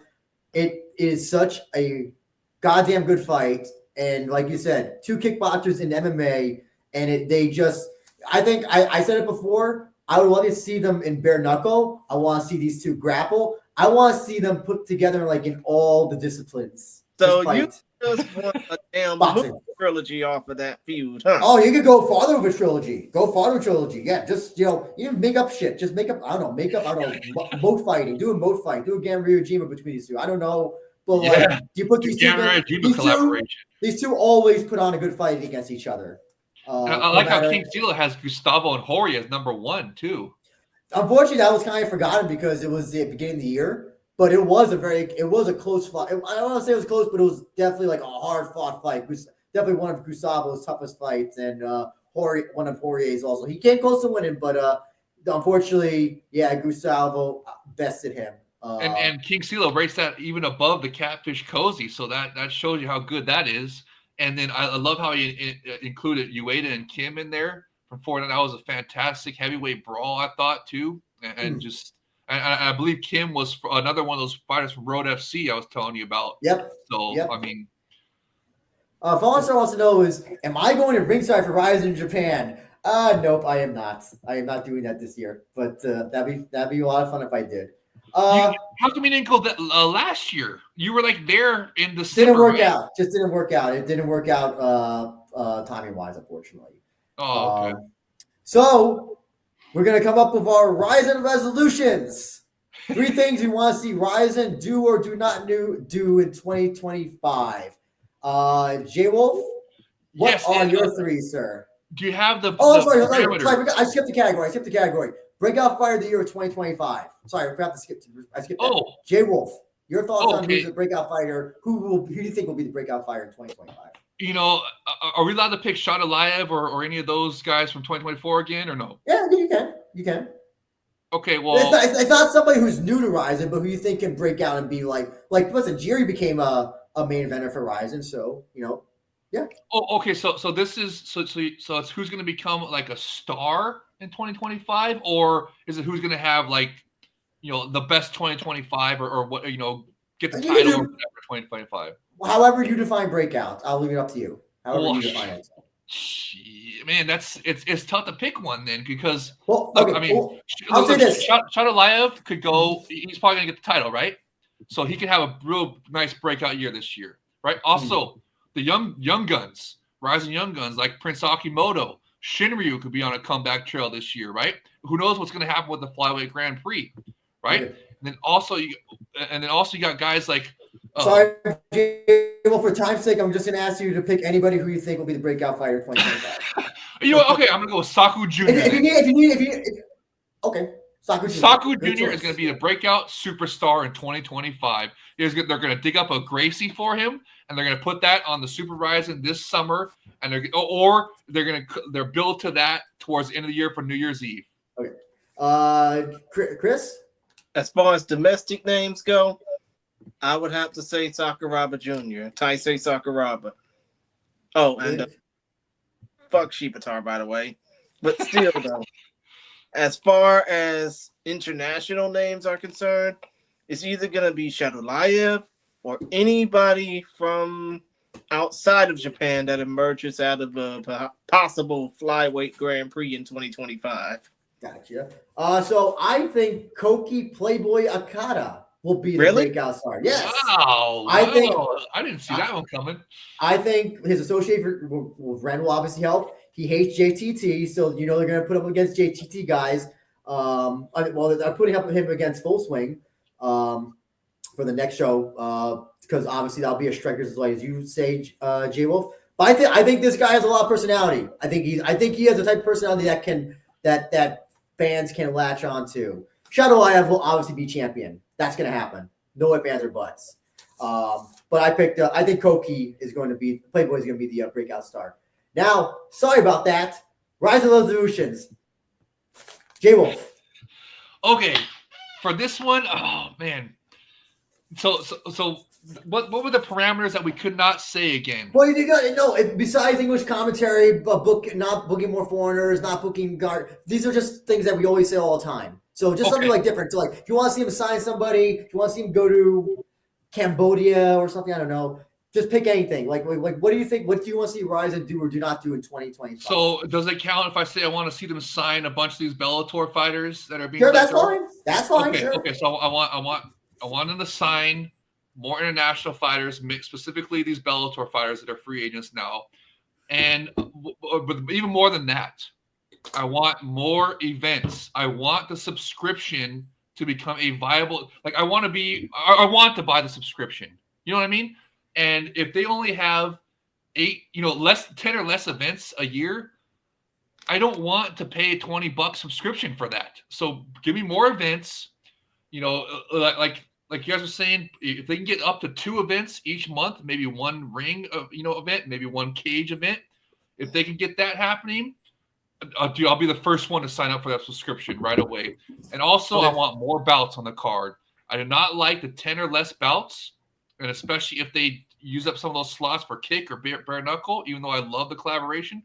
It is such a goddamn good fight, and like you said, 2 kickboxers in MMA, and they just. I think I said it before. I would love to see them in bare knuckle. I want to see these 2 grapple. I want to see them put together like in all the disciplines. So you just want a damn movie trilogy off of that feud, huh? Oh, you could go farther with a trilogy. Yeah, just even make up shit. Just make up. I don't know. Moat fighting. Do a moat fight. Do a Ganryujima between these 2. I don't know, but like, do you put these 2 collaboration? These 2 always put on a good fight against each other. I like how King Stila has Gustavo and Hori as number 1 too. Unfortunately, that was kind of forgotten because it was the beginning of the year. But it was a close fight. I don't want to say it was close, but it was definitely like a hard fought fight. Definitely one of Gustavo's toughest fights, and one of Poirier's also. He came close to winning, but unfortunately, yeah, Gustavo bested him. And King Stila rates that even above the Catfish Cozy, so that shows you how good that is. And then I love how he included Ueda and Kim in there from Fortnite. That was a fantastic heavyweight brawl, I thought, too. And just – I believe Kim was another one of those fighters from Road FC I was telling you about. Yep. So, yep. I mean – Fonster wants to know am I going to ringside for RIZIN Japan? Nope, I am not. I am not doing that this year. But that'd be a lot of fun if I did. How come you didn't go last year? You were like there in the didn't work out. Just didn't work out. It didn't work out timing wise, unfortunately. Oh, okay. So we're gonna come up with our RIZIN resolutions. 3 things we want to see RIZIN do or do not do in 2025. J Wolf, what are your 3, sir? Do you have the? Oh, sorry. I skipped the category. Breakout Fighter of the Year of 2025. Sorry, I forgot to skip. I skipped that. Oh, J Wolf, your thoughts on who's the breakout fighter? Who do you think will be the breakout fighter in 2025? You know, are we allowed to pick Shad Aliyev or any of those guys from 2024 again, or no? Yeah, you can. Okay, well, it's not somebody who's new to RIZIN, but who you think can break out and be like listen, Jerry became a main eventer for RIZIN, so yeah. Oh, okay. So this is so it's who's going to become like a star in 2025, or is it who's going to have like the best 2025 or what get the title or whatever 2025? However you define breakout, I'll leave it up to you. However you define it. Man, it's tough to pick one then because I'll say this: Shad Aliyev could go. He's probably going to get the title, right? So he could have a real nice breakout year this year, right? Also. The young guns, rising young guns like Prince Akimoto, Shinryu could be on a comeback trail this year, right? Who knows what's going to happen with the Flyweight Grand Prix, right? And then also you got guys like. Sorry, well, for time's sake, I'm just going to ask you to pick anybody who you think will be the breakout fighter in 2025. Okay, I'm going to go with Saku Jr. Okay. Saku Jr. is going to be the breakout superstar in 2025. They're going to dig up a Gracie for him, and they're going to put that on the Super RIZIN this summer, and they're built to that towards the end of the year for New Year's Eve. Okay. Chris? As far as domestic names go, I would have to say Sakuraba Jr., Taisei Sakuraba. Oh, and fuck Shibatar, by the way. But still, though, as far as international names are concerned, it's either going to be Shadulayev or anybody from outside of Japan that emerges out of a possible flyweight Grand Prix in 2025. Gotcha. So I think Koki Playboy Akata will be the Really? breakout star. Yes. Wow. I think- I didn't see that one coming. I think his association with Ren will obviously help. He hates JTT, so you know they're going to put him against JTT guys. Well, they're putting up him against Full Swing for the next show because obviously that'll be a strikers as well as you say, J Wolf. But I think this guy has a lot of personality. I think he has the type of personality that fans can latch on to. Shadow IF will obviously be champion. That's going to happen. No ifs, ands, or buts. But I think Koki is going to be, Playboy is going to be the breakout star. Now, sorry about that. Rise of Resolutions. J-Wolf. Okay, for this one, oh man. So what were the parameters that we could not say again? Well, you got no. Besides English commentary, but not booking more foreigners, not booking guard. These are just things that we always say all the time. So just something like different. So like, if you want to see him sign somebody, if you want to see him go to Cambodia or something, I don't know. Just pick anything. Like what do you think? What do you want to see RIZIN do or do not do in 2025? So does it count if I say I want to see them sign a bunch of these Bellator fighters that are being? Sure, that's fine. That's fine. Okay, sure. okay. So I want them to sign more international fighters, specifically these Bellator fighters that are free agents now, and even more than that, I want more events. I want the subscription to become a viable. Like I want to buy the subscription. You know what I mean? And if they only have 10 or less events a year, I don't want to pay $20 subscription for that. So give me more events. Like you guys were saying, if they can get up to 2 events each month, maybe one ring event, maybe one cage event, if they can get that happening, I'll be the first one to sign up for that subscription right away. And also, I want more bouts on the card. I do not like the 10 or less bouts, and especially if they use up some of those slots for kick or bare knuckle, even though I love the collaboration,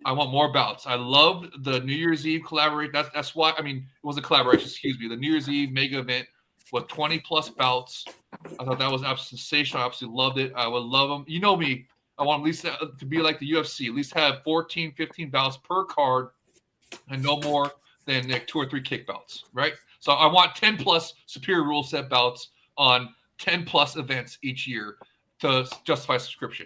I want more bouts. I loved the New Year's Eve collaboration. That's why, it was a collaboration, excuse me. The New Year's Eve mega event with 20 plus bouts. I thought that was absolutely sensational. I absolutely loved it. I would love them. You know me. I want at least to be like the UFC, at least have 14, 15 bouts per card and no more than 2 or 3 kick bouts, right? So I want 10 plus superior rule set bouts on 10 plus events each year to justify subscription.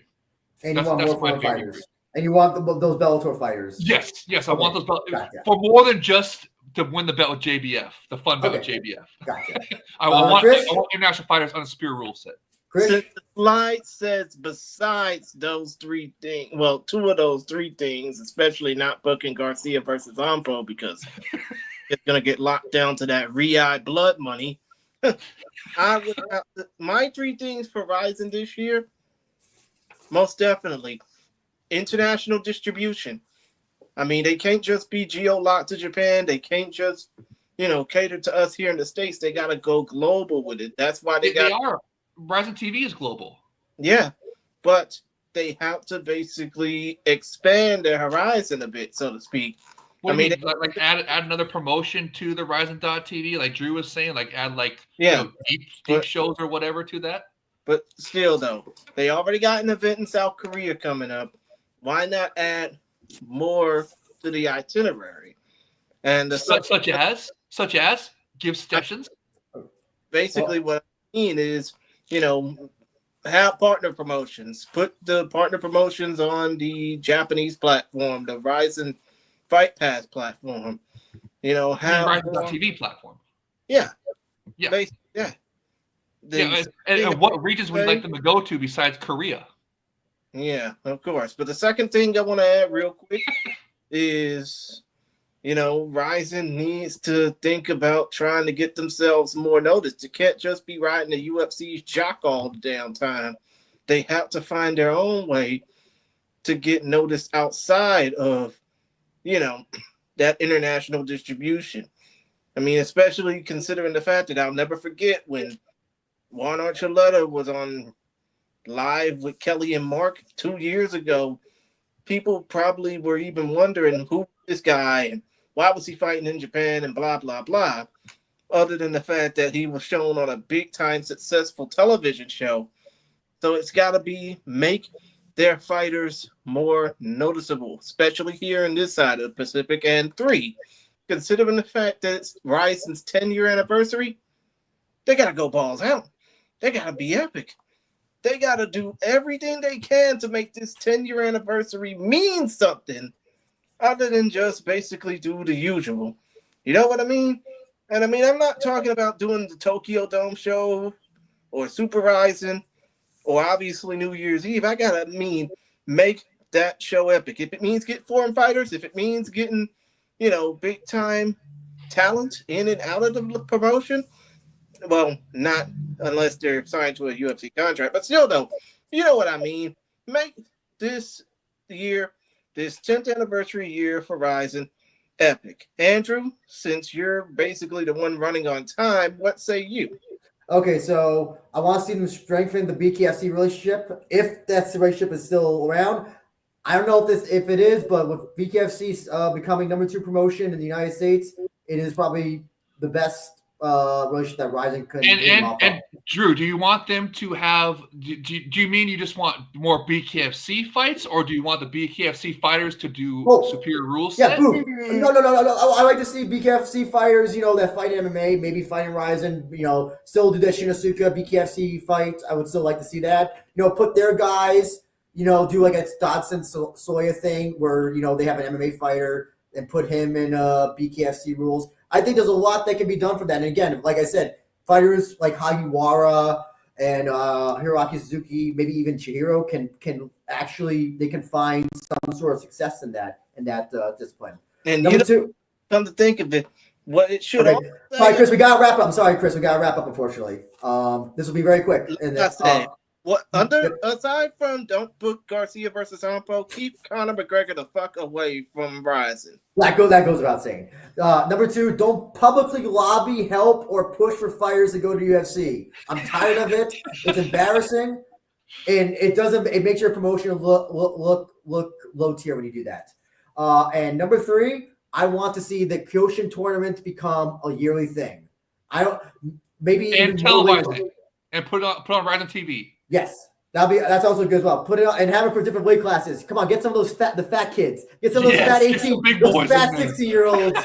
And you want more foreign fighters. And you want those Bellator fighters. Yes. I want those Gotcha. for more than just to win the belt with JBF, the fun belt with JBF. Gotcha. I want international fighters on a superior rule set. Chris? The slide says besides those 3 things, well, 2 of those 3 things, especially not booking Garcia versus Ampo because it's going to get locked down to that Riyadh blood money. I would have my 3 things for RIZIN this year, most definitely, international distribution. They can't just be geo-locked to Japan. They can't just, cater to us here in the States. They got to go global with it. That's why they are. RIZIN TV is global. Yeah, but they have to basically expand their horizon a bit, so to speak. What do you mean? Like add another promotion to the RIZIN.TV, like Drew was saying, like add deep shows or whatever to that. But still, though, they already got an event in South Korea coming up. Why not add more to the itinerary? And such as give sessions. Basically, what I mean is, have partner promotions. Put the partner promotions on the Japanese platform, the RIZIN Fight Pass platform. Have RIZIN.TV platform. Yeah. And what regions would you like them to go to besides Korea? Yeah, of course. But the second thing I want to add real quick is, RIZIN needs to think about trying to get themselves more noticed. They can't just be riding the UFC's jock all the damn time. They have to find their own way to get noticed outside of, that international distribution. Especially considering the fact that I'll never forget when Juan Archuleta was on live with Kelly and Mark 2 years ago, people probably were even wondering who this guy and why was he fighting in Japan and blah blah blah. Other than the fact that he was shown on a big time successful television show. So it's got to be make their fighters more noticeable, especially here in this side of the Pacific. And 3, considering the fact that it's RIZIN's 10-year anniversary, they got to go balls out. They got to be epic. They got to do everything they can to make this 10-year anniversary mean something other than just basically do the usual. You know what I mean? And I mean, I'm not talking about doing the Tokyo Dome show or Super RIZIN or obviously New Year's Eve. I gotta make that show epic. If it means get foreign fighters, if it means getting, big time talent in and out of the promotion, well, not unless they're signed to a UFC contract, but still though, you know what I mean. Make this year, this 10th anniversary year for RIZIN, epic. Andrew, since you're basically the one running on time, what say you? Okay, so I want to see them strengthen the BKFC relationship, if that relationship is still around. I don't know if it is, but with BKFC becoming number 2 promotion in the United States, it is probably the best relationship that RIZIN could. And Drew, do you want them to have? Do you mean you just want more BKFC fights, or do you want the BKFC fighters to do superior rules? Yeah, boom. No. I like to see BKFC fighters, that fight in MMA, maybe fighting RIZIN, still do the Shinosuke BKFC fight. I would still like to see that. Put their guys, do like a Dodson Soya thing where, they have an MMA fighter and put him in BKFC rules. I think there's a lot that can be done for that. And again, like I said, fighters like Hagiwara and Hiroaki Suzuki, maybe even Chihiro can actually, they can find some sort of success in that discipline. And number 2, come to think of it, what it should. Okay. All right, Chris, we gotta wrap up. I'm sorry, Chris, we gotta wrap up. Unfortunately, this will be very quick. Aside from don't book Garcia versus Ampo, keep Conor McGregor the fuck away from RIZIN. That goes without saying. Number 2, don't publicly lobby, help, or push for fighters to go to UFC. I'm tired of it. It's embarrassing, and it makes your promotion look low tier when you do that. And number 3, I want to see the Kyoshin tournament become a yearly thing. And televise it and put on RIZIN TV. Yes, that's also good as well. Put it on and have it for different weight classes. Come on, get some of those fat kids. Get some of those fat 18, those fat 60-year-olds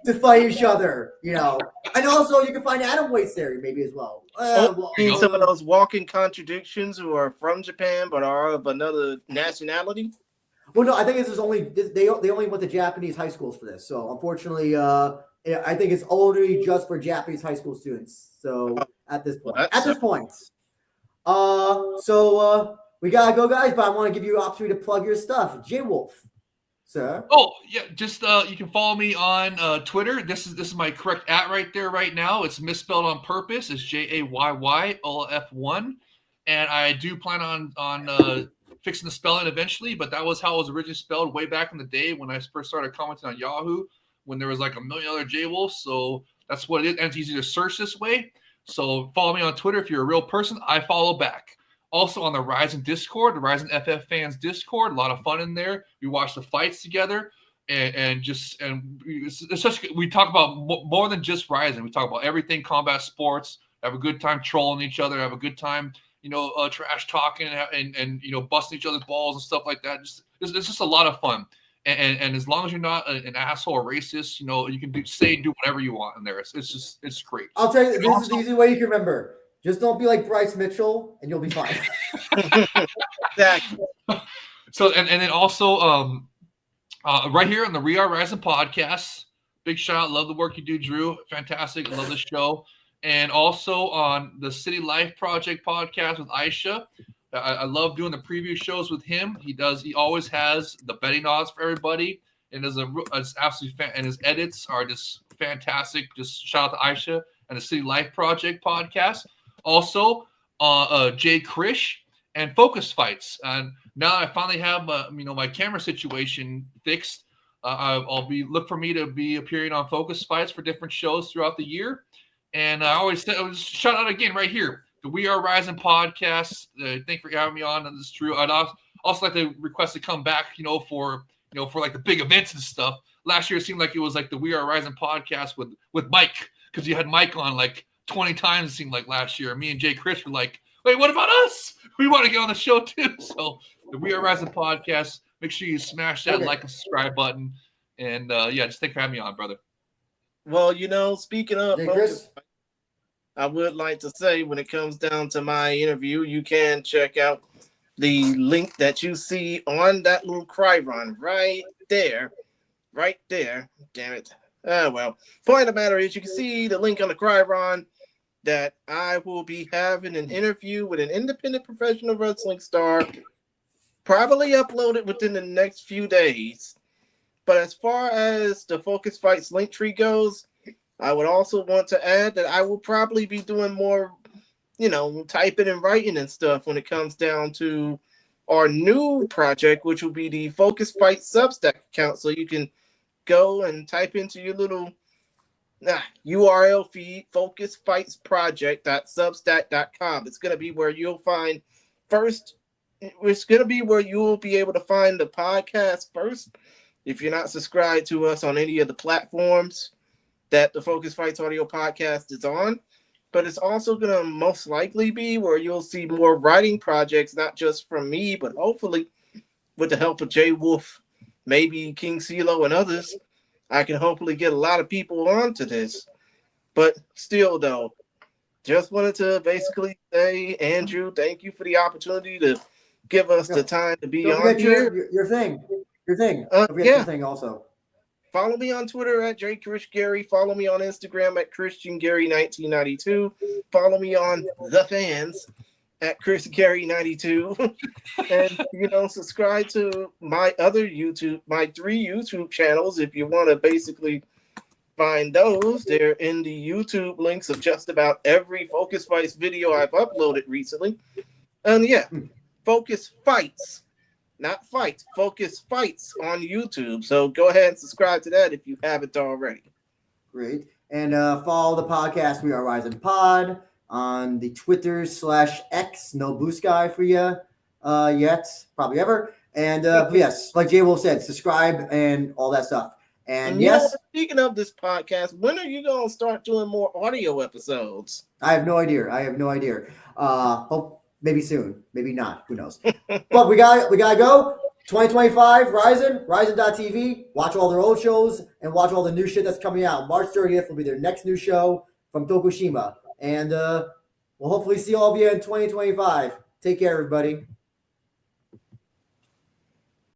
to fight each other. And also you can find atom weights there maybe as well. Some of those walking contradictions who are from Japan but are of another nationality. Well, no, I think they only went to Japanese high schools for this. So unfortunately, I think it's only just for Japanese high school students. So at this point. So we gotta go, guys, but I want to give you an opportunity to plug your stuff. J Wolf, sir. Oh yeah, just you can follow me on Twitter. This is my correct @ right there right now. It's misspelled on purpose. It's JAYYOLF1, and I do plan on fixing the spelling eventually. But that was how it was originally spelled way back in the day when I first started commenting on Yahoo, when there was like a million other J Wolves. So that's what it is, and it's easy to search this way. So follow me on Twitter. If you're a real person, I follow back. Also on the RIZIN Discord, the RIZIN FF Fans Discord, a lot of fun in there. We watch the fights together, and we talk about more than just RIZIN. We talk about everything combat sports. Have a good time trolling each other. Have a good time, trash talking and busting each other's balls and stuff like that. It's just a lot of fun. And as long as you're not an asshole or racist, you can do whatever you want in there. It's great. I'll tell you, this is the easy way you can remember. Just don't be like Bryce Mitchell, and you'll be fine. Exactly. So and then also right here on the We Are RIZIN podcast, big shout out. Love the work you do, Drew. Fantastic. Love the show. And also on the City Life Project podcast with Aisha. I love doing the preview shows with him. He always has the betting odds for everybody, and it's absolutely and his edits are just fantastic. Just shout out to Aisha and the City Life Project podcast. Also, Jay Krish and Focus Fights. And now I finally have my camera situation fixed. Look for me to be appearing on Focus Fights for different shows throughout the year. And I always shout out again right here. The We Are RIZIN podcast. Thank you for having me on. This is Drew. I'd also like to request to come back, for like the big events and stuff. Last year it seemed like it was like the We Are Rising podcast with Mike, because you had Mike on like 20 times. It seemed like last year. Me and Jay Chris were like, wait, what about us? We want to get on the show too. So the We Are Rising podcast. Make sure you smash that like and subscribe button. And just thanks for having me on, brother. Well, speaking of Hey, focus, Chris? I would like to say when it comes down to my interview, you can check out the link that you see on that little Chyron right there. Right there. Damn it. Well, point of the matter is you can see the link on the Chyron that I will be having an interview with an independent professional wrestling star, probably uploaded within the next few days. But as far as the Focus Fights link tree goes, I would also want to add that I will probably be doing more, typing and writing and stuff when it comes down to our new project, which will be the Focus Fights Substack account. So you can go and type into your little URL feed, focusfightsproject.substack.com. It's going to be where you'll find first. It's going to be where you will be able to find the podcast first. If you're not subscribed to us on any of the platforms that the Focus Fights audio podcast is on, but it's also going to most likely be where you'll see more writing projects, not just from me, but hopefully with the help of Jay Wolf, maybe King CeeLo and others, I can hopefully get a lot of people onto this. But still, though, just wanted to basically say, Andrew, thank you for the opportunity to give us the time to be on here. Your thing. Don't forget your thing also. Follow me on Twitter at JChristGary. Follow me on Instagram at ChristianGary1992. Follow me on The Fans at ChrisGary92. And, subscribe to my other my 3 YouTube channels. If you want to basically find those, they're in the YouTube links of just about every Focus Fights video I've uploaded recently. And Focus Fights. Not fights, Focus Fights on YouTube. So go ahead and subscribe to that if you haven't already. Great. And follow the podcast, We Are Rising Pod, on the Twitter/X. No blue sky for you yet, probably ever. And yes, like Jay Wolf said, subscribe and all that stuff. And yes. Speaking of this podcast, when are you going to start doing more audio episodes? I have no idea. Hope. Maybe soon, maybe not. Who knows? But we gotta go. 2025, RIZIN.TV. Watch all their old shows and watch all the new shit that's coming out. March 30th will be their next new show from Tokushima. And we'll hopefully see all of you in 2025. Take care, everybody.